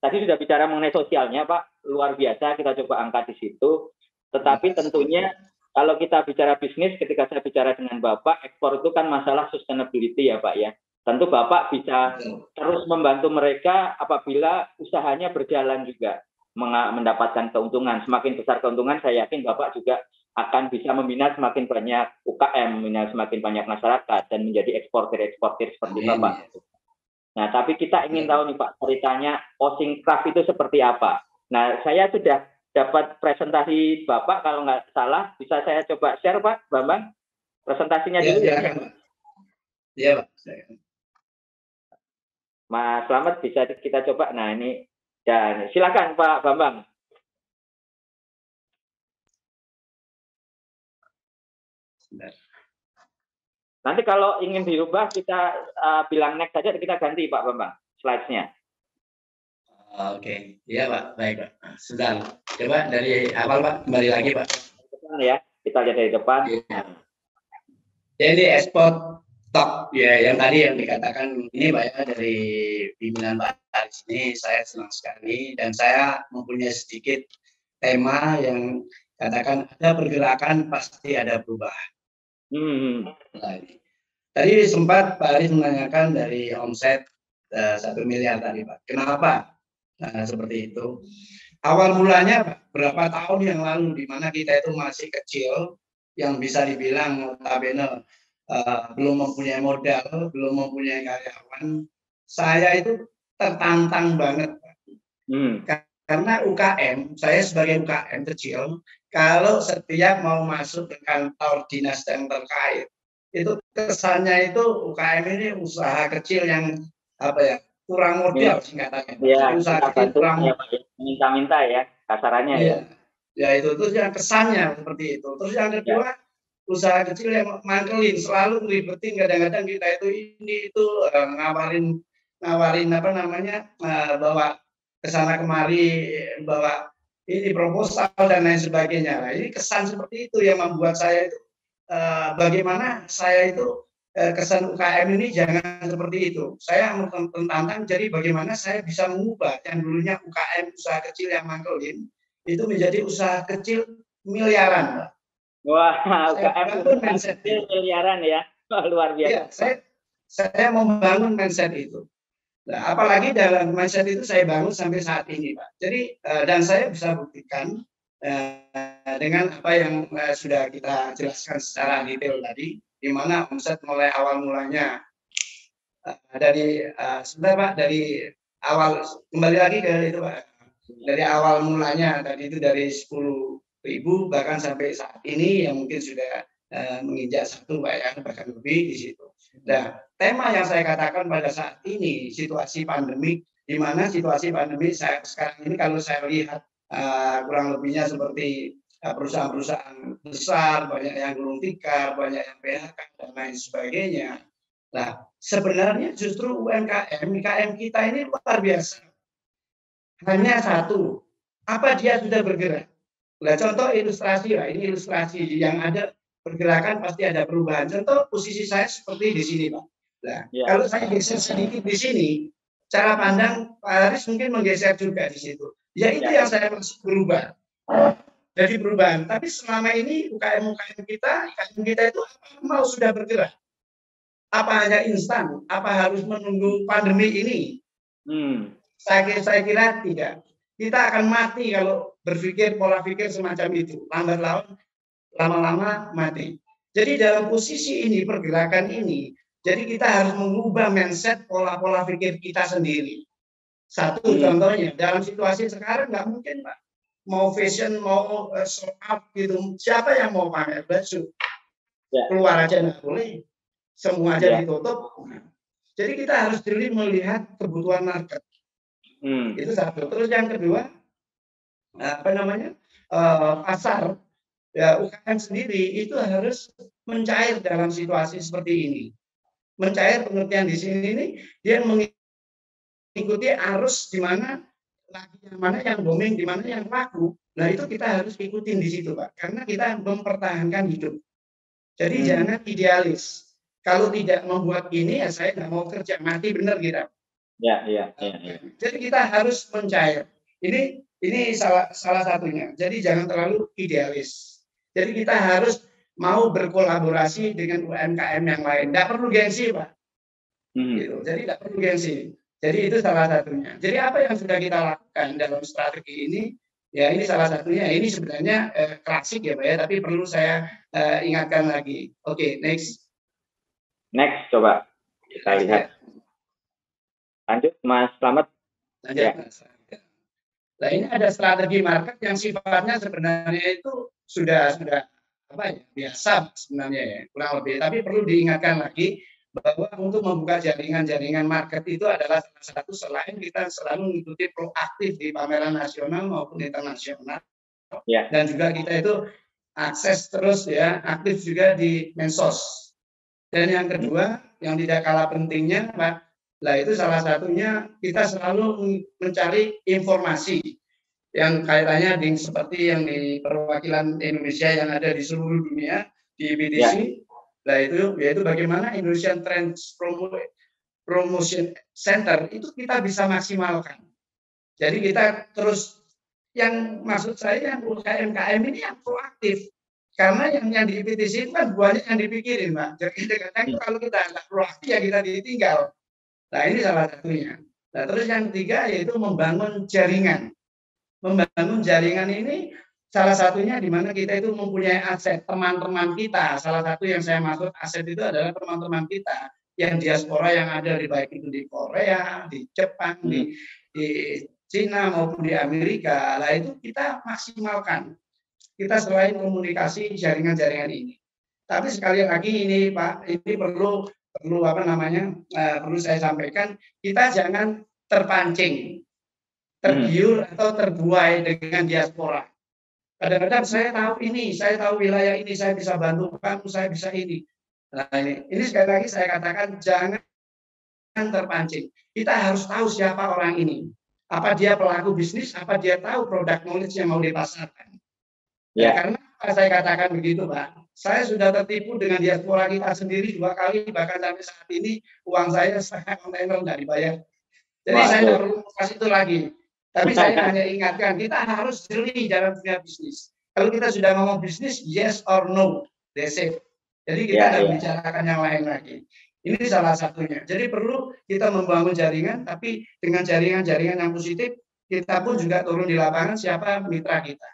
tadi sudah bicara mengenai sosialnya Pak, luar biasa kita coba angkat di situ. Tetapi tentunya kalau kita bicara bisnis, ketika saya bicara dengan Bapak, ekspor itu kan masalah sustainability ya Pak ya. Tentu Bapak bisa terus membantu mereka apabila usahanya berjalan juga, mendapatkan keuntungan. Semakin besar keuntungan, saya yakin Bapak juga akan bisa membina semakin banyak UKM, membina semakin banyak masyarakat, dan menjadi eksportir seperti Bapak. Nah, tapi kita ingin tahu nih Pak, ceritanya Osingcraft itu seperti apa. Nah, saya sudah dapat presentasi Bapak, kalau nggak salah, bisa saya coba share Pak Bambang, presentasinya dulu ya. Iya Pak. Mas Slamet bisa kita coba. Nah, ini, dan silakan Pak Bambang. Nanti kalau ingin dirubah, kita bilang next saja, kita ganti Pak Bambang slides-nya. Oke, iya Pak, baik Pak. Sudah, coba dari awal Pak, kembali lagi Pak. Ya, kita lihat dari depan. Ya. Jadi Ekspor Talk, ya yang tadi yang dikatakan ini Pak ya, dari pimpinan Pak Aris ini, saya senang sekali dan saya mempunyai sedikit tema yang Katakan ada pergerakan, pasti ada perubahan. Nah, ini. Tadi sempat Pak Aris menanyakan dari omset 1 miliar tadi, Pak. Kenapa seperti itu? Awal mulanya Pak, berapa tahun yang lalu, di mana kita itu masih kecil, yang bisa dibilang notabene belum mempunyai modal, belum mempunyai karyawan, saya itu tertantang banget, Pak. Karena UKM, saya sebagai UKM kecil, kalau setiap mau masuk ke kantor dinas yang terkait, itu kesannya itu UKM ini usaha kecil yang apa ya, kurang modal singkatannya. Ya, usaha kecil kurang minta-minta ya kasarannya ya. Ya itu terus yang kesannya seperti itu. Terus yang kedua, usaha kecil yang mangkelin, selalu ngeribetin, kadang-kadang kita itu ini itu ngawarin apa namanya, bawa kesana kemari, bawa ini proposal dan lain sebagainya. Nah, ini kesan seperti itu yang membuat saya itu bagaimana saya itu kesan UKM ini jangan seperti itu. Saya tentang jadi bagaimana saya bisa mengubah yang dulunya UKM, usaha kecil yang mangkelin, itu menjadi usaha kecil miliaran, Pak. Wah, UKM usaha kecil miliaran ya, luar biasa. Ya, saya membangun mindset itu. Nah, apalagi dalam mindset itu saya bangun sampai saat ini, Pak. Jadi dan saya bisa buktikan dengan apa yang sudah kita jelaskan secara detail tadi, di mana omset mulai awal mulanya dari sebentar Pak, dari awal kembali lagi ke itu Pak, dari awal mulanya tadi itu dari 10.000 bahkan sampai saat ini yang mungkin sudah menginjak 1 Pak ya, bahkan lebih di situ. Nah, tema yang saya katakan pada saat ini situasi pandemik, di mana situasi pandemik sekarang ini kalau saya lihat kurang lebihnya seperti perusahaan-perusahaan besar, banyak yang gulung tikar, banyak yang PHK dan lain sebagainya. Nah, sebenarnya justru UKM kita ini luar biasa. Hanya satu, apa dia sudah bergerak? Nah, contoh ilustrasi lah, ini ilustrasi yang ada pergerakan pasti ada perubahan. Contoh posisi saya seperti di sini, Pak. Nah, kalau saya geser sedikit di sini, cara pandang Pak Aris mungkin menggeser juga di situ. Ya itu yang saya maksud berubah. Jadi perubahan. Tapi selama ini UKM kita itu mau sudah bergerak. Apa hanya instan? Apa harus menunggu pandemi ini? Saya kira tidak. Kita akan mati kalau berpikir pola pikir semacam itu. Lambat laun, lama-lama mati. Jadi dalam posisi ini, pergerakan ini, jadi kita harus mengubah mindset pola-pola pikir kita sendiri. Satu contohnya, dalam situasi sekarang nggak mungkin Pak. Mau fashion, mau show up gitu. Siapa yang mau pamer baju? Keluar aja nggak boleh. Semua aja ditutup. Jadi kita harus jeli melihat kebutuhan market. Itu satu. Terus yang kedua, apa namanya, pasar ya, UKM sendiri itu harus mencair dalam situasi seperti ini. Mencair pengertian di sini ini dia mengikuti arus di mana lagi yang mana yang booming, di mana yang laku. Nah itu kita harus ikutin di situ Pak, karena kita mempertahankan hidup. Jadi jangan idealis. Kalau tidak membuat ini ya saya nggak mau kerja, mati benar kita. Ya. Jadi kita harus mencair. Ini salah satunya. Jadi jangan terlalu idealis. Jadi kita harus mau berkolaborasi dengan UMKM yang lain. Tidak perlu gengsi, Pak. Gitu. Jadi tidak perlu gengsi. Jadi itu salah satunya. Jadi apa yang sudah kita lakukan dalam strategi ini? Ya ini salah satunya. Ini sebenarnya klasik ya Pak ya. Tapi perlu saya ingatkan lagi. Oke, next. Next, coba kita lihat. Lanjut, Mas Slamet. Lanjut, ya. Mas. Nah ini ada strategi market yang sifatnya sebenarnya itu sudah apa ya, biasa sebenarnya ya, kurang lebih. Tapi perlu diingatkan lagi bahwa untuk membuka jaringan-jaringan market itu adalah salah satu selain kita selalu mengikuti proaktif di pameran nasional maupun internasional. Ya. Dan juga kita itu akses terus ya, aktif juga di medsos. Dan yang kedua, yang tidak kalah pentingnya, Pak, lah itu salah satunya kita selalu mencari informasi yang kaitannya dengan seperti yang di perwakilan Indonesia yang ada di seluruh dunia di BDC. Nah itu yaitu bagaimana Indonesian Trends Promotion Center itu kita bisa maksimalkan. Jadi kita terus yang maksud saya yang UKM ini yang proaktif. Karena yang di IPTC itu kan banyak yang dipikirin, Mbak. Jadi kadang kalau kita nggak proaktif ya kita ditinggal. Nah ini salah satunya. Nah terus yang ketiga yaitu membangun jaringan. Membangun jaringan ini salah satunya di mana kita itu mempunyai aset teman-teman kita. Salah satu yang saya maksud aset itu adalah teman-teman kita yang diaspora yang ada di baik itu di Korea, di Jepang, di Cina maupun di Amerika. Nah itu kita maksimalkan. Kita selain komunikasi jaringan-jaringan ini. Tapi sekali lagi ini Pak, ini perlu apa namanya? Perlu saya sampaikan, kita jangan terpancing, tergiur atau terbuai dengan diaspora. Kadang-kadang saya tahu ini, saya tahu wilayah ini, saya bisa bantu kamu, saya bisa ini. Nah ini sekali lagi saya katakan jangan terpancing. Kita harus tahu siapa orang ini. Apa dia pelaku bisnis, apa dia tahu produk knowledge yang mau dipasarkan. Ya, karena saya katakan begitu, Pak. Saya sudah tertipu dengan diaspora kita sendiri 2 kali, bahkan sampai saat ini uang saya setengah kontainer nggak dibayar. Jadi saya nggak perlu kasih itu lagi. Tapi saya hanya ingatkan, kita harus jeli dalam dunia bisnis. Kalau kita sudah ngomong bisnis, yes or no, that's it. Jadi kita nggak bicarakan yang lain lagi. Ini salah satunya. Jadi perlu kita membangun jaringan, tapi dengan jaringan-jaringan yang positif, kita pun juga turun di lapangan siapa mitra kita.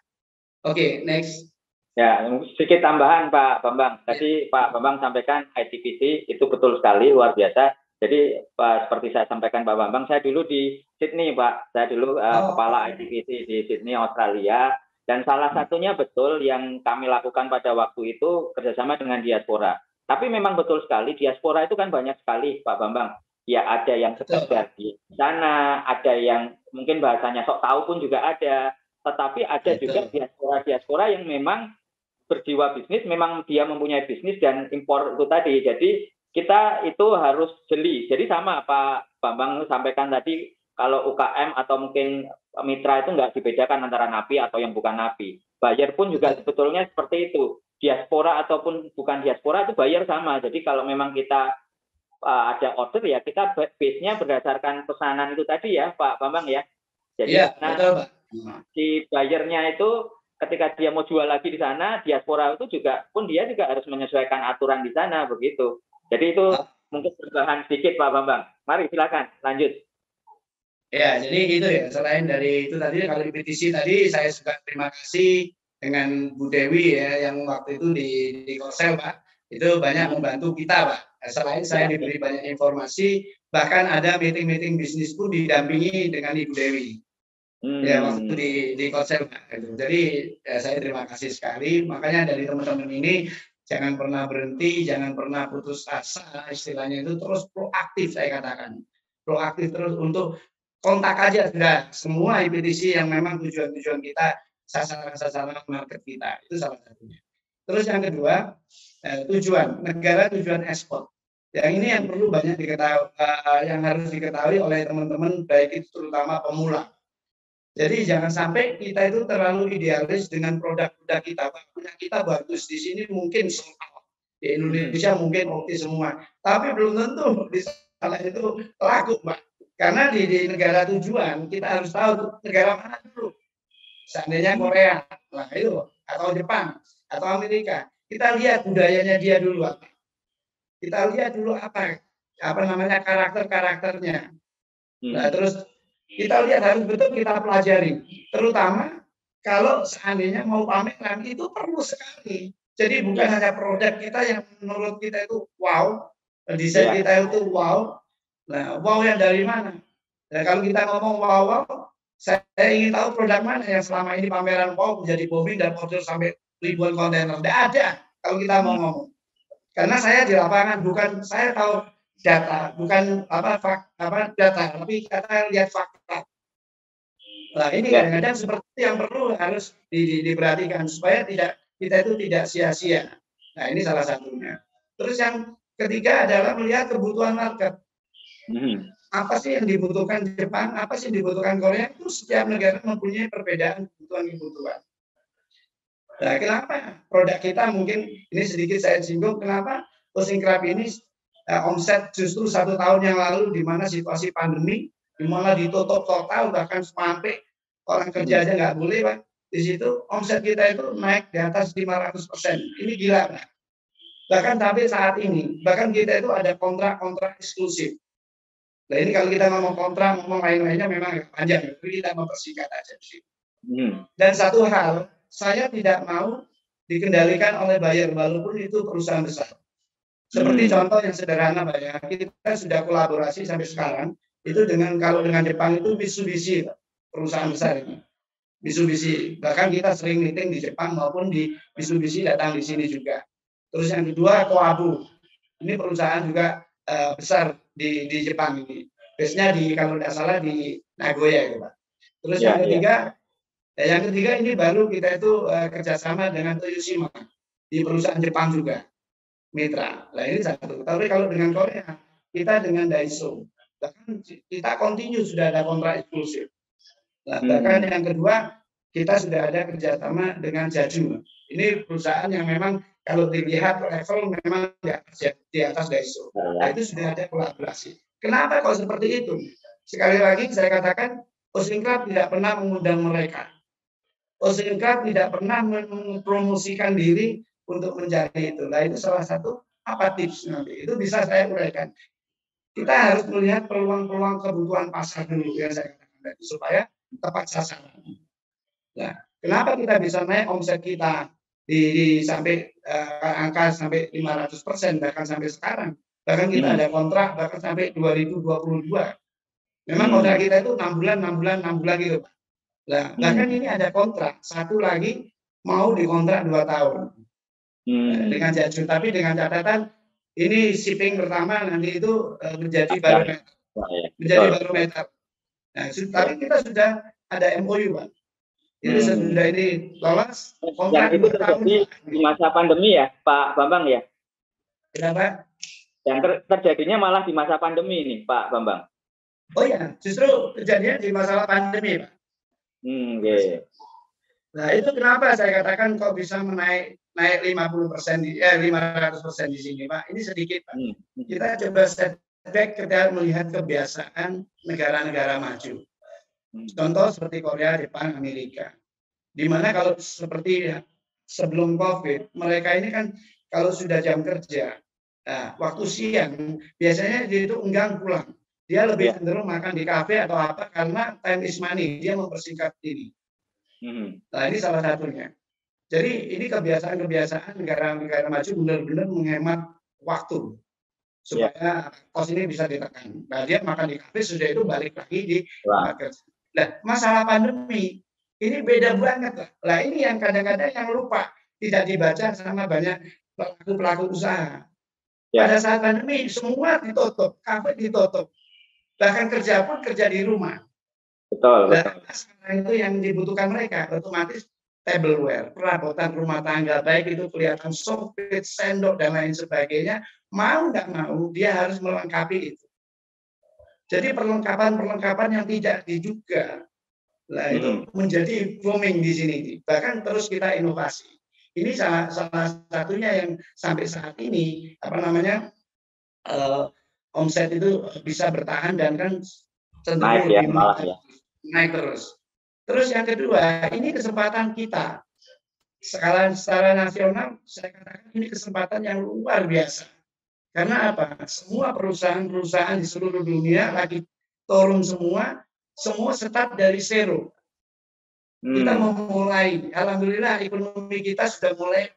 Oke, next. Ya, sedikit tambahan Pak Bambang. Tadi Pak Bambang sampaikan ITPC itu betul sekali, luar biasa. Jadi seperti saya sampaikan Pak Bambang, saya dulu di Sydney Pak. Saya dulu kepala ITPC di Sydney, Australia. Dan salah satunya betul yang kami lakukan pada waktu itu kerjasama dengan diaspora. Tapi memang betul sekali, diaspora itu kan banyak sekali Pak Bambang. Ya ada yang sekedar di sana, ada yang mungkin bahasanya sok tahu pun juga ada. Tetapi ada juga diaspora yang memang berjiwa bisnis, memang dia mempunyai bisnis dan impor itu tadi. Jadi kita itu harus jeli. Jadi sama Pak Bambang sampaikan tadi, kalau UKM atau mungkin mitra itu nggak dibedakan antara napi atau yang bukan napi. Buyer pun juga sebetulnya seperti itu. Diaspora ataupun bukan diaspora itu bayar sama. Jadi kalau memang kita ada order ya kita base-nya berdasarkan pesanan itu tadi ya Pak Bambang ya. Jadi betul, Pak. Si bayarnya itu ketika dia mau jual lagi di sana, diaspora itu juga harus menyesuaikan aturan di sana begitu. Jadi itu mungkin tambahan sedikit Pak Bambang. Mari silakan lanjut. Ya, jadi itu ya. Selain dari itu tadi kalau di PTC tadi saya juga terima kasih dengan Bu Dewi ya yang waktu itu di Korsel Pak. Itu banyak membantu kita Pak. Selain saya diberi banyak informasi, bahkan ada meeting-meeting bisnis pun didampingi dengan Ibu Dewi. Ya waktu di Korsel. Jadi saya terima kasih sekali. Makanya dari teman-teman ini jangan pernah berhenti, jangan pernah putus asa. Istilahnya itu terus proaktif saya katakan. Proaktif terus untuk kontak aja sudah semua IPTC yang memang tujuan-tujuan kita, sasaran market kita. Itu salah satunya. Terus yang kedua, tujuan negara, tujuan ekspor. Yang ini yang perlu banyak diketahui, yang harus diketahui oleh teman-teman baik itu terutama pemula. Jadi jangan sampai kita itu terlalu idealis dengan produk-produk kita. Punya kita bagus di sini mungkin di Indonesia mungkin oke semua, tapi belum tentu di sana itu laku, Pak. Karena di negara tujuan kita harus tahu negara mana dulu. Seandainya Korea, lah itu atau Jepang atau Amerika, kita lihat budayanya dia dulu, Pak. Kita lihat dulu apa namanya karakternya. Nah, terus kita lihat harus betul kita pelajari, terutama kalau seandainya mau pameran itu perlu sekali. Jadi bukan hanya produk kita yang menurut kita itu wow, desain kita itu wow. Nah, wow yang dari mana? Nah, kalau kita ngomong wow, saya ingin tahu produk mana yang selama ini pameran wow menjadi booming dan order sampai ribuan kontainer. Tidak ada kalau kita mau ngomong. Karena saya di lapangan bukan saya tahu data, bukan data, tapi kita lihat fakta. Nah ini kadang-kadang seperti yang perlu harus diperhatikan supaya kita itu tidak sia-sia. Nah ini salah satunya. Terus yang ketiga adalah melihat kebutuhan market. Apa sih yang dibutuhkan Jepang, apa sih yang dibutuhkan Korea, itu setiap negara mempunyai perbedaan kebutuhan. Nah kenapa produk kita mungkin ini sedikit saya singgung, kenapa Oceancraft ini omset justru 1 tahun yang lalu di mana situasi pandemi, di mana ditutup total bahkan sampai orang kerja aja nggak boleh, Pak. Di situ omset kita itu naik di atas 500%. Ini gila, Pak. Bahkan sampai saat ini, bahkan kita itu ada kontrak-kontrak eksklusif. Nah ini kalau kita ngomong kontrak, ngomong lain-lainnya memang agak panjang, tapi kita mempersingkat aja di sini. Dan satu hal, saya tidak mau dikendalikan oleh buyer, walaupun itu perusahaan besar. Seperti contoh yang sederhana, Pak ya, kita sudah kolaborasi sampai sekarang, itu kalau dengan Jepang itu Mitsubishi, perusahaan besar ini. Mitsubishi, bahkan kita sering meeting di Jepang maupun di Mitsubishi datang di sini juga. Terus yang kedua Koabu, ini perusahaan juga besar di Jepang ini. Base-nya kalau tidak salah di Nagoya itu, Pak. Terus yang ketiga ini baru kita itu kerjasama dengan Toyoshima di perusahaan Jepang juga, mitra. Nah ini satu. Tapi kalau dengan Korea kita dengan Daiso, bahkan kita continue sudah ada kontrak eksklusif. Nah, bahkan yang kedua kita sudah ada kerjasama dengan Jaju. Ini perusahaan yang memang kalau dilihat level memang di atas Daiso. Nah, itu sudah ada kolaborasi. Kenapa kok seperti itu? Sekali lagi saya katakan, Ocean Club tidak pernah mengundang mereka. Ocean Club tidak pernah mempromosikan diri untuk mencari itu. Nah, itu salah satu apa tips nanti. Itu bisa saya uraikan. Kita harus melihat peluang-peluang kebutuhan pasar dulu yang saya katakan tadi, supaya tepat sasaran. Nah, kenapa kita bisa naik omset kita di sampai angka sampai 500%, bahkan sampai sekarang. Bahkan kita ada kontrak bahkan sampai 2022. Memang kontrak kita itu 6 bulan gitu, Pak. Nah, bahkan ini ada kontrak satu lagi mau dikontrak 2 tahun dengan Jaju, tapi dengan catatan ini shipping pertama nanti itu menjadi barometer. Nah, tapi kita sudah ada MOU, Pak. Ini sudah ini lolos kontrak. Yang itu terjadi di masa pandemi ya, Pak Bambang ya? Kenapa? Yang terjadinya malah di masa pandemi ini, Pak Bambang. Oh ya, justru kejadian di masalah pandemi, Pak. Okay. Nah, itu kenapa saya katakan kok bisa naik 50%, 500% di sini, Pak. Ini sedikit, Pak. Kita coba setback kita melihat kebiasaan negara-negara maju. Contoh seperti Korea, Jepang, Amerika. Di mana kalau seperti sebelum COVID, mereka ini kan kalau sudah jam kerja, waktu siang, biasanya dia itu enggan pulang. Dia lebih cenderung makan di kafe atau apa, karena time is money, dia mempersingkat diri. Nah, ini salah satunya. Jadi ini kebiasaan-kebiasaan negara-negara maju benar-benar menghemat waktu supaya kos ini bisa ditekan. Nah, dia makan di kafe, sudah itu balik lagi di tempat kerja. Nah, masalah pandemi ini beda banget lah. Nah, ini yang kadang-kadang yang lupa, tidak dibaca sama banyak pelaku usaha. Pada saat pandemi semua ditutup, kafe ditutup, bahkan kerja pun kerja di rumah. Betul. Nah, itu yang dibutuhkan mereka, otomatis tableware, perabotan rumah tangga, baik itu kelihatan sopit, sendok dan lain sebagainya, mau nggak mau dia harus melengkapi itu. Jadi perlengkapan yang tidak diduga, lah itu menjadi booming di sini. Bahkan terus kita inovasi. Ini salah satunya yang sampai saat ini omset itu bisa bertahan dan kan cenderung naik terus. Terus yang kedua, ini kesempatan kita secara nasional. Saya katakan ini kesempatan yang luar biasa. Karena apa? Semua perusahaan-perusahaan di seluruh dunia lagi turun semua start dari zero. Kita memulai, alhamdulillah ekonomi kita sudah mulai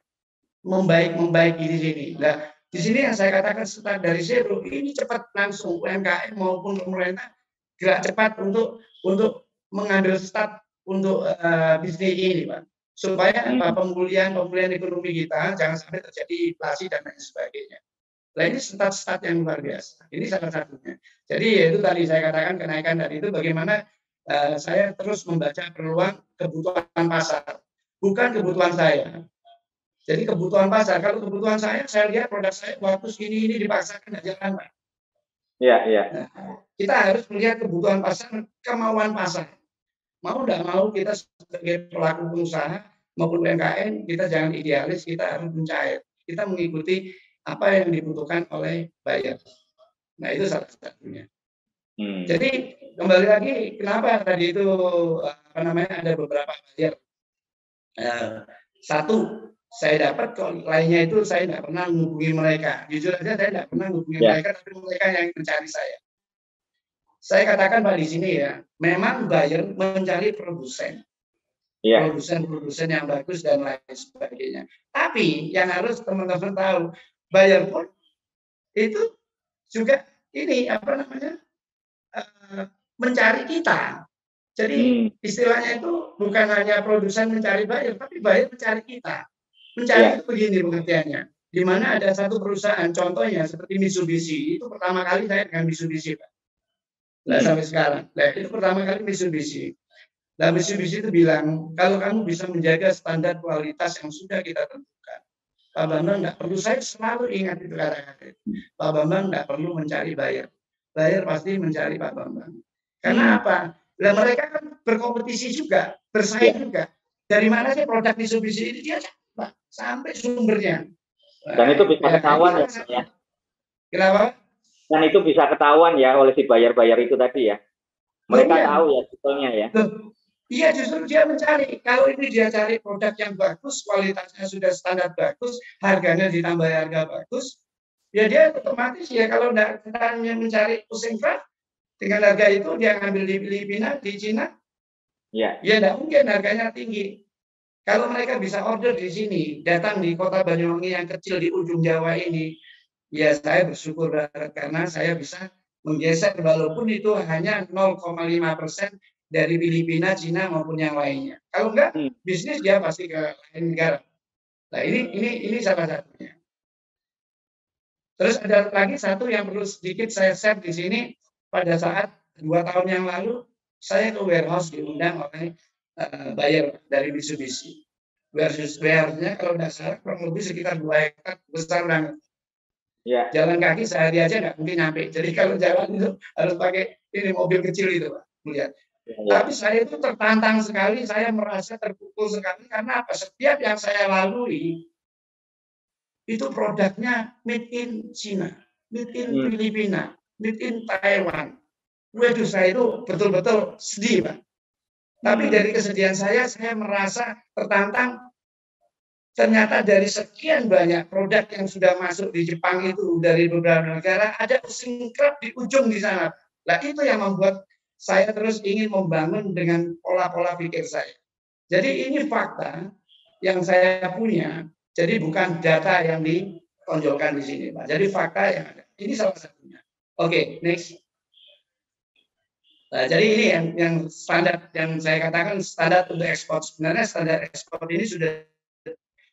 membaik di sini. Nah, di sini yang saya katakan start dari zero, ini cepat langsung UMKM maupun pemerintah gerak cepat untuk mengambil start untuk bisnis ini, Pak. Supaya pemulihan ekonomi kita jangan sampai terjadi inflasi dan lain sebagainya. Nah, ini start yang luar biasa. Ini salah satunya. Jadi itu tadi saya katakan kenaikan dari itu bagaimana saya terus membaca peluang kebutuhan pasar, bukan kebutuhan saya. Jadi kebutuhan pasar. Kalau kebutuhan saya lihat produk saya waktu segini ini dipaksakan nggak jalan, Pak. Iya. Nah, kita harus melihat kebutuhan pasar, kemauan pasar. Mau nggak mau kita sebagai pelaku pengusaha maupun UMKM, kita jangan idealis, kita harus mencair. Kita mengikuti apa yang dibutuhkan oleh buyer. Nah, itu salah satunya. Jadi kembali lagi, kenapa tadi itu apa namanya ada beberapa buyer. Satu, saya dapat, kok lainnya itu saya tidak pernah menghubungi mereka. Jujur aja saya tidak pernah menghubungi mereka, tapi mereka yang mencari saya. Saya katakan Pak di sini ya, memang buyer mencari produsen. Produsen-produsen yang bagus dan lain sebagainya. Tapi yang harus teman-teman tahu, buyer pun itu juga ini apa namanya mencari kita. Jadi istilahnya itu bukan hanya produsen mencari buyer, tapi buyer mencari kita. Mencari itu begini pengertiannya. Di mana ada satu perusahaan, contohnya seperti Mitsubishi, itu pertama kali saya dengan Mitsubishi, Pak. Nah, sampai sekarang. Nah, itu pertama kali Mitsubishi. Nah, Mitsubishi itu bilang, kalau kamu bisa menjaga standar kualitas yang sudah kita tentukan, Pak Bambang nggak perlu, saya selalu ingat itu kata-kata itu. Pak Bambang nggak perlu mencari buyer. Buyer pasti mencari Pak Bambang. Karena apa? Nah, mereka kan berkompetisi juga, bersaing juga. Dari mana sih produk Mitsubishi ini? Dia Pak, sampai sumbernya. Dan itu bisa ketahuan ya. Kenapa? Dan itu bisa ketahuan ya oleh si buyer-buyer itu tadi ya. Mereka tahu ya sebetulnya ya. Iya, justru dia mencari. Kalau ini dia cari produk yang bagus, kualitasnya sudah standar bagus, harganya ditambah harga bagus, ya dia otomatis ya kalau tidak mencari pusing craft dengan harga itu dia ngambil di Filipina, di Cina, ya tidak mungkin harganya tinggi. Kalau mereka bisa order di sini, datang di kota Banyuwangi yang kecil di ujung Jawa ini, ya saya bersyukur banget karena saya bisa menggeser walaupun itu hanya 0,5% dari Filipina, Cina maupun yang lainnya. Kalau enggak, bisnis dia pasti ke lain negara. Nah ini salah satunya. Terus ada lagi satu yang perlu sedikit saya share di sini. Pada saat 2 tahun yang lalu, saya ke warehouse diundang oleh buyer dari Mitsubishi. Warehouse-nya kalau tidak salah kurang lebih sekitar 2 hektar, besar banget. Ya. Jalan kaki sehari aja nggak mungkin nyampe. Jadi kalau jalan itu harus pakai ini mobil kecil itu, Pak. Melihat. Ya. Tapi saya itu tertantang sekali, saya merasa terpukul sekali karena apa? Setiap yang saya lalui itu produknya made in China, made in Filipina, made in Taiwan. Waduh, saya itu betul-betul sedih, Pak. Tapi dari kesedihan saya merasa tertantang. Ternyata dari sekian banyak produk yang sudah masuk di Jepang itu dari beberapa negara, ada pusing craft di ujung di sana. Nah, itu yang membuat saya terus ingin membangun dengan pola-pola pikir saya. Jadi ini fakta yang saya punya. Jadi bukan data yang ditonjolkan di sini, Pak. Jadi fakta yang ada. Ini salah satunya. Oke, next. Nah, jadi ini yang standar yang saya katakan standar untuk ekspor. Sebenarnya standar ekspor ini sudah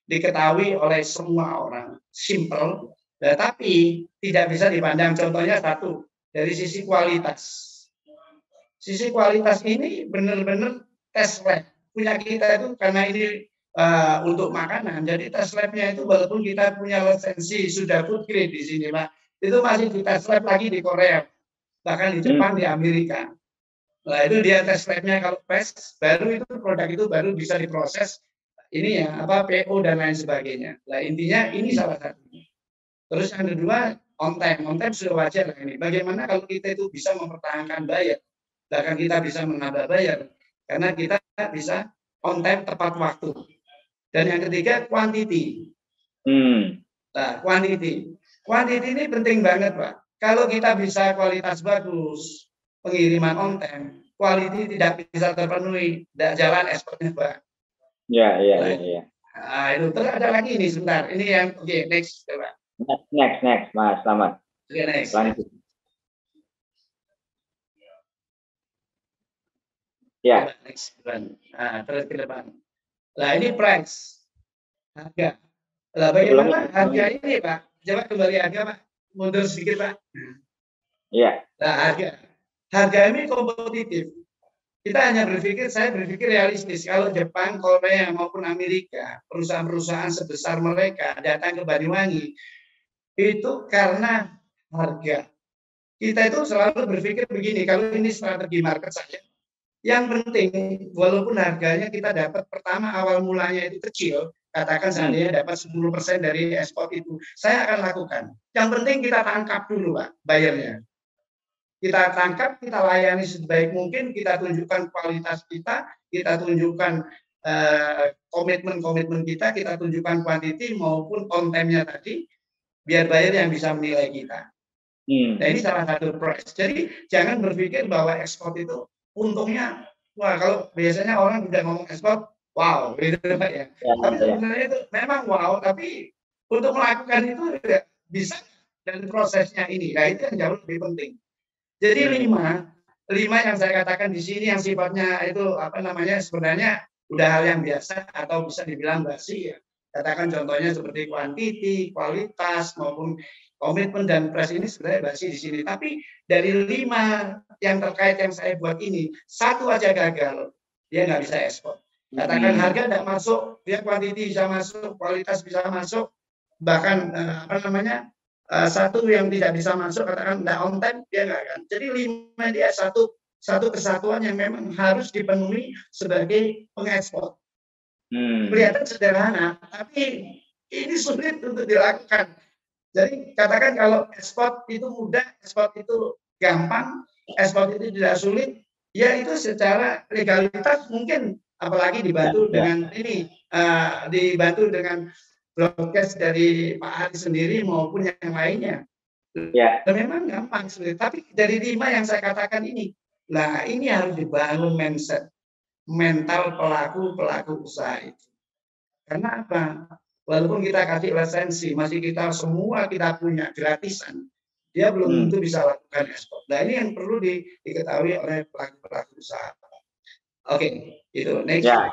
diketahui oleh semua orang, simple, tapi tidak bisa dipandang. Contohnya satu, dari sisi kualitas. Sisi kualitas ini benar-benar tes lab. Punya kita itu karena ini untuk makanan, jadi tes labnya itu walaupun kita punya lisensi sudah food grade di sini, Pak, itu masih di tes lab lagi di Korea, bahkan di Jepang, di Amerika. Nah itu dia tes labnya kalau PES, baru itu produk itu baru bisa diproses. Ini ya apa PO dan lain sebagainya. Nah intinya ini salah satunya. Terus yang kedua on time sudah wajar ini. Bagaimana kalau kita itu bisa mempertahankan buyer, bahkan kita bisa menambah buyer, karena kita bisa on time tepat waktu. Dan yang ketiga quantity. Nah quantity ini penting banget, Pak. Kalau kita bisa kualitas bagus, pengiriman on time, quality tidak bisa terpenuhi, tidak jalan ekspornya, Pak. Ya. Nah, itu terus ada lagi ini sebentar. Ini yang next, coba. Next, Mas Selamat. Oke, next. Lanjut. Ya. Next. Nah, terus ke depan. Nah, ini price. Harga. Nah, bagaimana harga ini, Pak? Coba kembali harga, Pak. Mundur sedikit, Pak. Iya. Nah, harga ini kompetitif. Saya berpikir realistis. Kalau Jepang, Korea, maupun Amerika, perusahaan-perusahaan sebesar mereka datang ke Banyuwangi, itu karena harga. Kita itu selalu berpikir begini, kalau ini strategi market saja, yang penting, walaupun harganya kita dapat pertama awal mulanya itu kecil, katakan seandainya dapat 10% dari ekspor itu, saya akan lakukan. Yang penting kita tangkap dulu, Pak, bayarnya. kita tangkap, kita layani sebaik mungkin, kita tunjukkan kualitas kita tunjukkan komitmen-komitmen kita tunjukkan kuantiti maupun kontennya tadi, biar buyer yang bisa menilai kita. Nah, ini salah satu proses. Jadi jangan berpikir bahwa ekspor itu untungnya, wah kalau biasanya orang udah ngomong ekspor, wow, gitu Pak ya. Tapi sebenarnya itu memang wow, tapi untuk melakukan itu tidak bisa dan prosesnya ini. Nah, itu yang jauh lebih penting. Jadi lima yang saya katakan di sini yang sifatnya itu sebenarnya udah hal yang biasa atau bisa dibilang basi ya. Katakan contohnya seperti kuantiti, kualitas maupun komitmen dan press ini sebenarnya basi di sini. Tapi dari 5 yang terkait yang saya buat ini, 1 aja gagal, dia nggak bisa ekspor. Katakan harga tidak masuk, dia kuantiti bisa masuk, kualitas bisa masuk, bahkan 1 yang tidak bisa masuk, katakan tidak on time, dia nggak akan. Jadi 5 dia satu kesatuan yang memang harus dipenuhi sebagai pengekspor. Kelihatan sederhana, tapi ini sulit untuk dilakukan. Jadi katakan kalau ekspor itu mudah, ekspor itu gampang, ekspor itu tidak sulit, ya itu secara legalitas mungkin, apalagi dibantu dengan ini, dibantu dengan broadcast dari Pak Ari sendiri maupun yang lainnya. Ya. Dan memang gampang sulit. Tapi dari 5 yang saya katakan ini, nah ini harus dibangun mindset, mental pelaku usaha itu. Karena apa? Walaupun kita kasih lisensi, masih kita semua kita punya gratisan, dia belum tentu bisa lakukan ekspor. Nah ini yang perlu diketahui oleh pelaku usaha. Oke, itu next. Ya.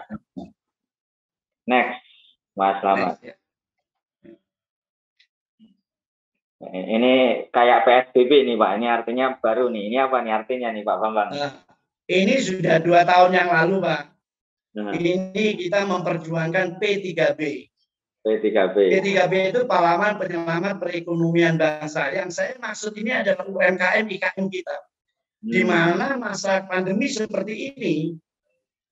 Next, Mas Slamet. Next, ya. Ini kayak PSBB nih Pak, ini artinya baru nih. Ini apa nih artinya nih Pak Bambang? Ini sudah 2 tahun yang lalu Pak. Ini kita memperjuangkan P3B. P3B itu pahlawan penyelamat perekonomian bangsa. Yang saya maksud ini adalah UMKM, IKM kita. Di mana masa pandemi seperti ini,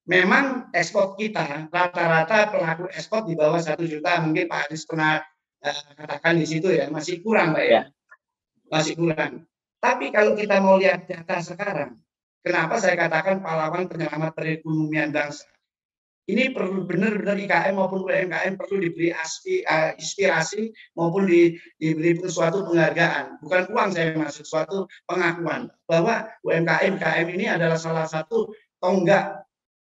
memang ekspor kita, rata-rata pelaku ekspor di bawah 1 juta, mungkin Pak Adis pernah katakan di situ ya, masih kurang Pak ya. Masih kurang. Tapi kalau kita mau lihat data sekarang, kenapa saya katakan pahlawan penyelamat perekonomian bangsa? Ini perlu benar-benar IKM maupun UMKM perlu diberi inspirasi maupun diberi suatu penghargaan. Bukan uang saya maksud, suatu pengakuan bahwa UMKM IKM ini adalah salah satu tonggak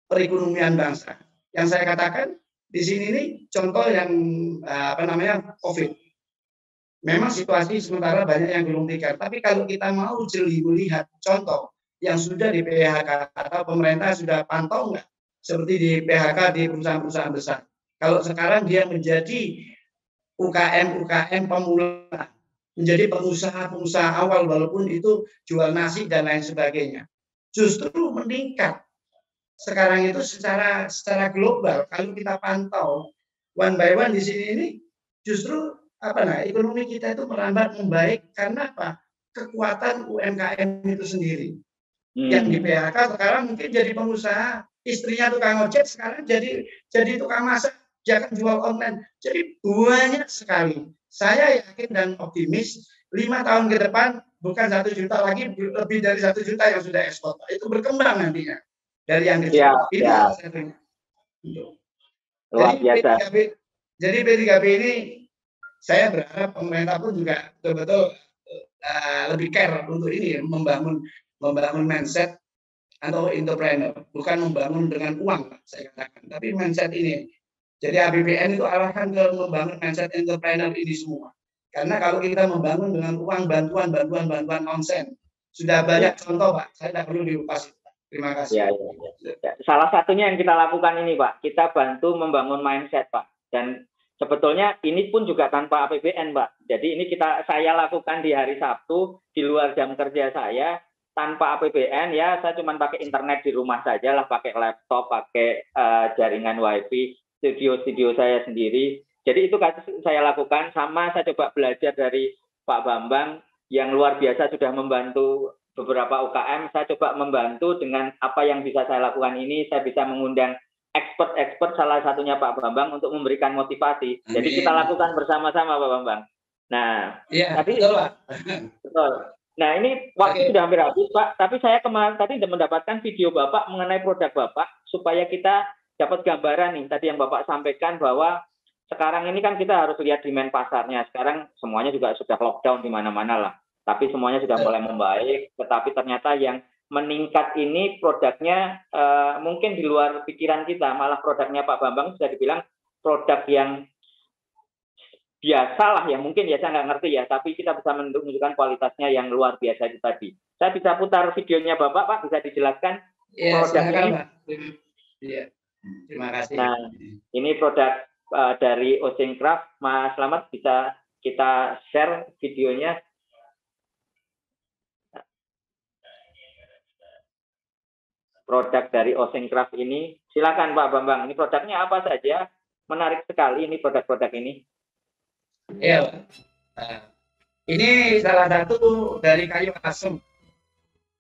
perekonomian bangsa. Yang saya katakan di sini ini contoh yang COVID. Memang situasi sementara banyak yang belum tikar, tapi kalau kita mau jeli melihat contoh yang sudah di PHK atau pemerintah sudah pantau nggak? Seperti di PHK di perusahaan-perusahaan besar. Kalau sekarang dia menjadi UKM pemula, menjadi pengusaha awal walaupun itu jual nasi dan lain sebagainya, justru meningkat. Sekarang itu secara global kalau kita pantau one by one di sini ini justru ekonomi kita itu merambat membaik karena apa? Kekuatan UMKM itu sendiri. Yang di PHK sekarang mungkin jadi pengusaha, istrinya tukang ojek sekarang jadi tukang masak, jangan jual online. Jadi banyak sekali. Saya yakin dan optimis 5 tahun ke depan bukan 1 juta lagi, lebih dari 1 juta yang sudah ekspor. Itu berkembang nantinya dari yang kecil. Luar biasa. Jadi P3B ini saya berharap pemerintah pun juga betul-betul lebih care untuk ini, membangun mindset atau entrepreneur, bukan membangun dengan uang, saya katakan, tapi mindset ini. Jadi APBN itu arahkan ke membangun mindset entrepreneur ini semua. Karena kalau kita membangun dengan uang, bantuan konsen, sudah banyak contoh Pak, saya tidak perlu diupas. Terima kasih. Ya. Salah satunya yang kita lakukan ini Pak, kita bantu membangun mindset Pak, dan sebetulnya ini pun juga tanpa APBN Pak. Jadi ini saya lakukan di hari Sabtu, di luar jam kerja saya, tanpa APBN ya, saya cuma pakai internet di rumah saja lah, pakai laptop, pakai jaringan wifi, studio saya sendiri. Jadi itu saya lakukan, sama saya coba belajar dari Pak Bambang yang luar biasa sudah membantu beberapa UKM. Saya coba membantu dengan apa yang bisa saya lakukan ini, saya bisa mengundang expert, salah satunya Pak Bambang untuk memberikan motivasi. Jadi kita lakukan bersama-sama Pak Bambang. Nah, tadi betul. Nah, ini waktu Oke. sudah hampir habis, Pak. Tapi saya kemarin tadi mendapatkan video Bapak mengenai produk Bapak supaya kita dapat gambaran nih. Tadi yang Bapak sampaikan bahwa sekarang ini kan kita harus lihat demand pasarnya. Sekarang semuanya juga sudah lockdown di mana-mana lah. Tapi semuanya sudah mulai membaik. Tetapi ternyata yang meningkat ini produknya mungkin di luar pikiran kita. Malah produknya Pak Bambang sudah dibilang produk yang biasa lah ya, mungkin ya saya nggak ngerti ya, tapi kita bisa menunjukkan kualitasnya yang luar biasa itu tadi. Saya bisa putar videonya Bapak, Pak, bisa dijelaskan Ya, produk silakan, ini. Pak. Iya, terima kasih. Nah, ini produk dari Ocean Craft. Mas Slamet, bisa kita share videonya. Produk dari Ocean Craft ini, silakan Pak Bambang. Ini produknya apa saja? Menarik sekali ini produk-produk ini. Iya, Pak. Nah, ini salah satu dari kayu asem.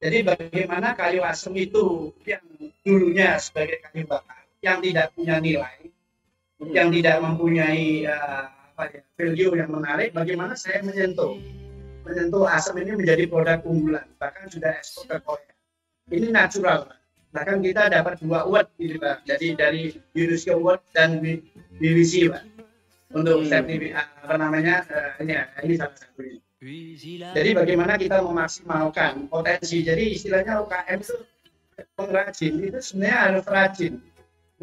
Jadi bagaimana kayu asem itu yang dulunya sebagai kayu bakar, yang tidak punya nilai, yang tidak mempunyai value yang menarik, bagaimana saya menyentuh asem ini menjadi produk unggulan, bahkan sudah ekspor ke Korea. Ini natural, bahkan kita dapat 2 award gitu, Pak. Jadi dari UNESCO Award dan BBC, Pak. Untuk sertifikat ini salah satunya. Jadi bagaimana kita memaksimalkan potensi. Jadi istilahnya UKM itu pengrajin itu sebenarnya harus rajin.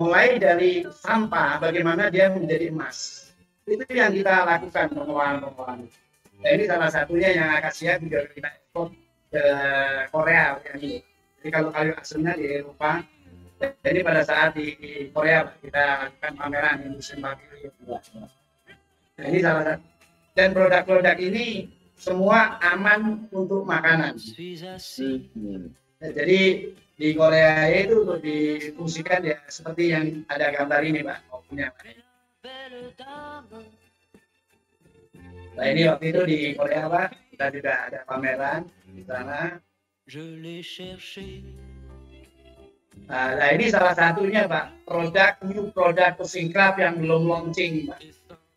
Mulai dari sampah bagaimana dia menjadi emas. Itu yang kita lakukan pengolahan. Nah, ini salah satunya yang akasia juga kita ekspor ke Korea yang ini. Jadi kalau kayu asemnya di Eropa, jadi pada saat di Korea kita lakukan pameran industri pavilion. Nah, ini salah satu. Dan produk-produk ini semua aman untuk makanan. Nah, jadi di Korea itu untuk difungsikan ya seperti yang ada gambar ini, Pak. Punya. Nah, ini waktu itu di Korea, Pak, kita juga ada pameran di sana. Nah, ini salah satunya, Pak, new produk Ocean Craft yang belum launching, Pak.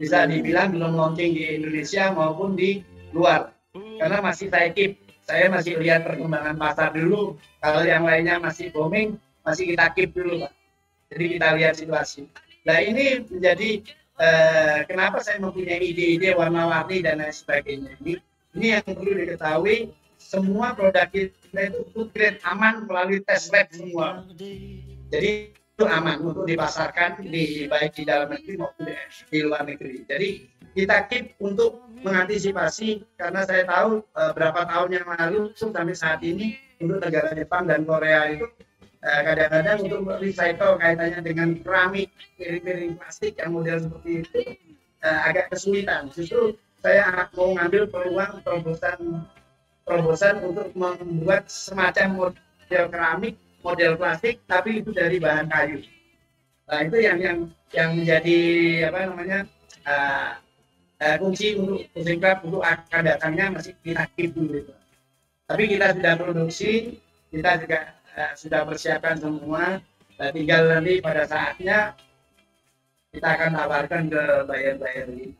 Bisa dibilang belum launching di Indonesia maupun di luar, karena masih saya masih lihat perkembangan pasar dulu. Kalau yang lainnya masih booming, masih kita keep dulu, Pak. Jadi kita lihat situasi. Nah, ini menjadi kenapa saya mempunyai ide-ide warna-warni dan lain sebagainya. Ini yang perlu diketahui, semua produk kita itu food grade, aman melalui tes lab semua. Jadi itu aman untuk dipasarkan baik di dalam negeri maupun di luar negeri. Jadi kita keep untuk mengantisipasi, karena saya tahu berapa tahun yang lalu sampai saat ini untuk negara Jepang dan Korea itu kadang-kadang untuk recycle kaitannya dengan keramik, piring-piring plastik yang model seperti itu agak kesulitan. Justru saya mau ngambil peluang terobosan untuk membuat semacam model keramik, model plastik, tapi itu dari bahan kayu. Nah, itu yang menjadi kunci untuk Ocean Craft untuk akan datangnya masih kita keep dulu. Tapi kita sudah produksi, kita juga sudah persiapkan semua. Tinggal nanti pada saatnya kita akan tawarkan ke buyer-buyer ini.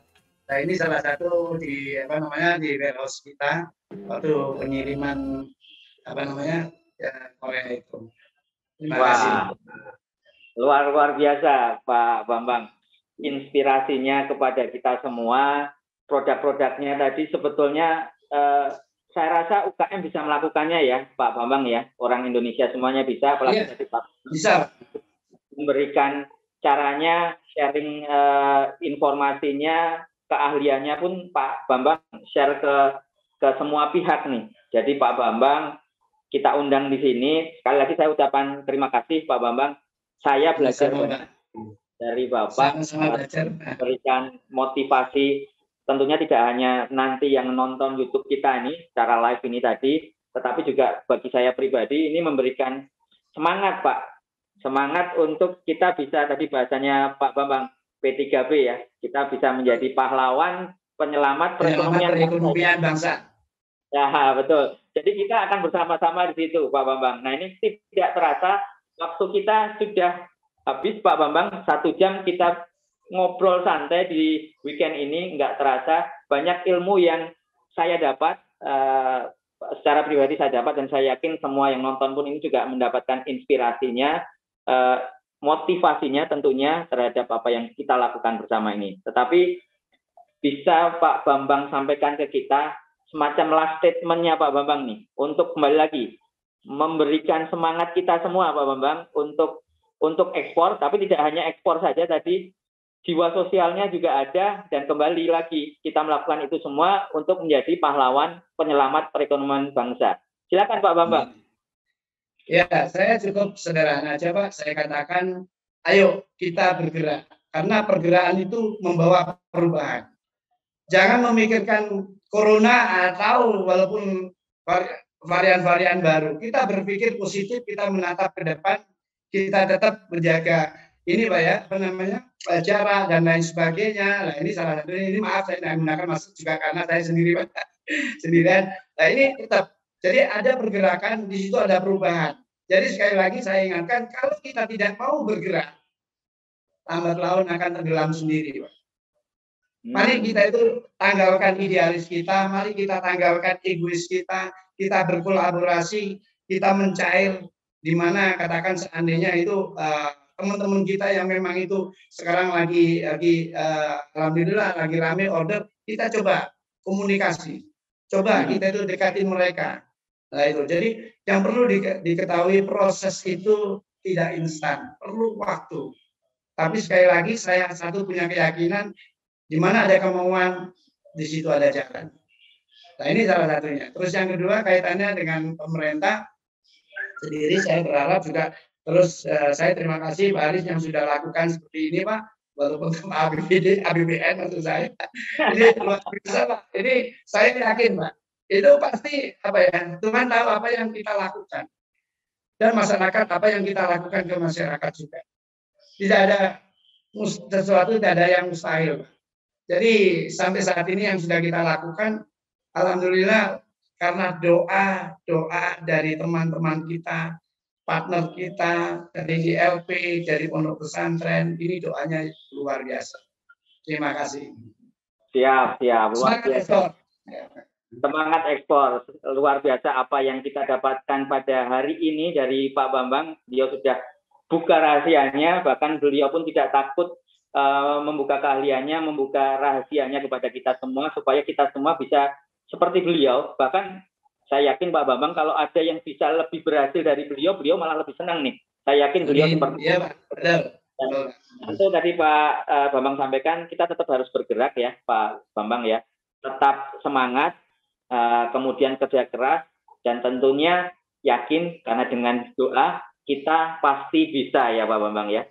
Nah, ini salah satu di warehouse kita waktu pengiriman Korea itu. Terima kasih. Luar biasa Pak Bambang. Inspirasinya kepada kita semua. Produk-produknya tadi sebetulnya saya rasa UKM bisa melakukannya ya Pak Bambang ya. Orang Indonesia semuanya bisa, apalagi dari Pak bisa memberikan caranya, sharing informasinya, keahliannya pun Pak Bambang share ke semua pihak nih. Jadi Pak Bambang kita undang di sini. Sekali lagi saya ucapkan terima kasih Pak Bambang. Saya belajar banyak dari Bapak, memberikan motivasi. Tentunya tidak hanya nanti yang nonton YouTube kita ini secara live ini tadi, tetapi juga bagi saya pribadi ini memberikan semangat, Pak. Semangat untuk kita bisa, tadi bahasanya Pak Bambang, P3B ya, kita bisa menjadi pahlawan penyelamat perekonomian bangsa. Ya, betul. Jadi kita akan bersama-sama di situ, Pak Bambang. Nah, ini tidak terasa waktu kita sudah habis, Pak Bambang. 1 jam kita ngobrol santai di weekend ini, nggak terasa. Banyak ilmu yang saya dapat. secara pribadi saya dapat, dan saya yakin semua yang nonton pun ini juga mendapatkan inspirasinya, motivasinya tentunya terhadap apa yang kita lakukan bersama ini. Tetapi bisa Pak Bambang sampaikan ke kita semacam last statement-nya Pak Bambang nih, untuk kembali lagi memberikan semangat kita semua Pak Bambang untuk ekspor, tapi tidak hanya ekspor saja tadi, jiwa sosialnya juga ada, dan kembali lagi kita melakukan itu semua untuk menjadi pahlawan penyelamat perekonomian bangsa. Silakan Pak Bambang. Ya, saya cukup sederhana aja Pak. Saya katakan, ayo kita bergerak, karena pergerakan itu membawa perubahan. Jangan memikirkan corona atau walaupun varian-varian baru. Kita berpikir positif, kita menatap ke depan, kita tetap menjaga ini Pak ya, apa namanya, jarak dan lain sebagainya. Nah ini salah satunya, ini maaf saya tidak menggunakan masker juga karena saya sendiri Pak, sendirian. Nah ini tetap, jadi ada pergerakan, di situ ada perubahan. Jadi sekali lagi saya ingatkan, kalau kita tidak mau bergerak, lambat laun akan tenggelam sendiri Pak. Mari kita itu tanggalkan idealis kita, mari kita tanggalkan egois kita berkolaborasi, kita mencair, di mana katakan seandainya itu teman-teman kita yang memang itu sekarang lagi alhamdulillah lagi rame order, kita coba komunikasi, coba kita itu dekatin mereka. Nah itu, jadi yang perlu diketahui, proses itu tidak instan, perlu waktu. Tapi sekali lagi saya satu punya keyakinan, di mana ada kemauan, di situ ada jalan. Nah ini salah satunya. Terus yang kedua kaitannya dengan pemerintah sendiri, saya berharap juga terus saya terima kasih Pak Aris yang sudah lakukan seperti ini Pak, walaupun APBN maksud saya. Ini luar biasa Pak. Ini saya yakin Pak, itu pasti apa ya, Tuhan tahu apa yang kita lakukan, dan masyarakat apa yang kita lakukan ke masyarakat juga. Tidak ada sesuatu, tidak ada yang mustahil Pak. Jadi sampai saat ini yang sudah kita lakukan, alhamdulillah karena doa dari teman-teman kita, partner kita, dari ILP, dari pondok pesantren, ini doanya luar biasa. Terima kasih. Siap, luar biasa. Semangat ekspor, luar biasa apa yang kita dapatkan pada hari ini dari Pak Bambang. Beliau sudah buka rahasianya, bahkan beliau pun tidak takut membuka keahliannya, membuka rahasianya kepada kita semua, supaya kita semua bisa seperti beliau. Bahkan saya yakin Pak Bambang kalau ada yang bisa lebih berhasil dari beliau malah lebih senang nih. Saya yakin beliau seperti itu. Tentu tadi Pak Bambang sampaikan, kita tetap harus bergerak ya Pak Bambang ya. Tetap semangat, kemudian kerja keras, dan tentunya yakin karena dengan doa kita pasti bisa ya Pak Bambang ya.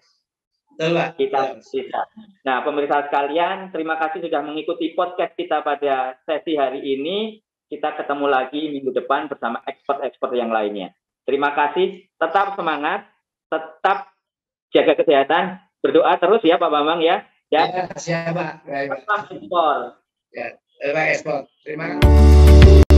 Kita bisa. Nah, pemirsa sekalian, terima kasih sudah mengikuti podcast kita pada sesi hari ini. Kita ketemu lagi minggu depan bersama ekspert-ekspert yang lainnya. Terima kasih, tetap semangat, tetap jaga kesehatan, berdoa terus ya Pak Bambang ya. Ya, siap Pak. Tetap ekspor. Ya, ekspor. Terima kasih.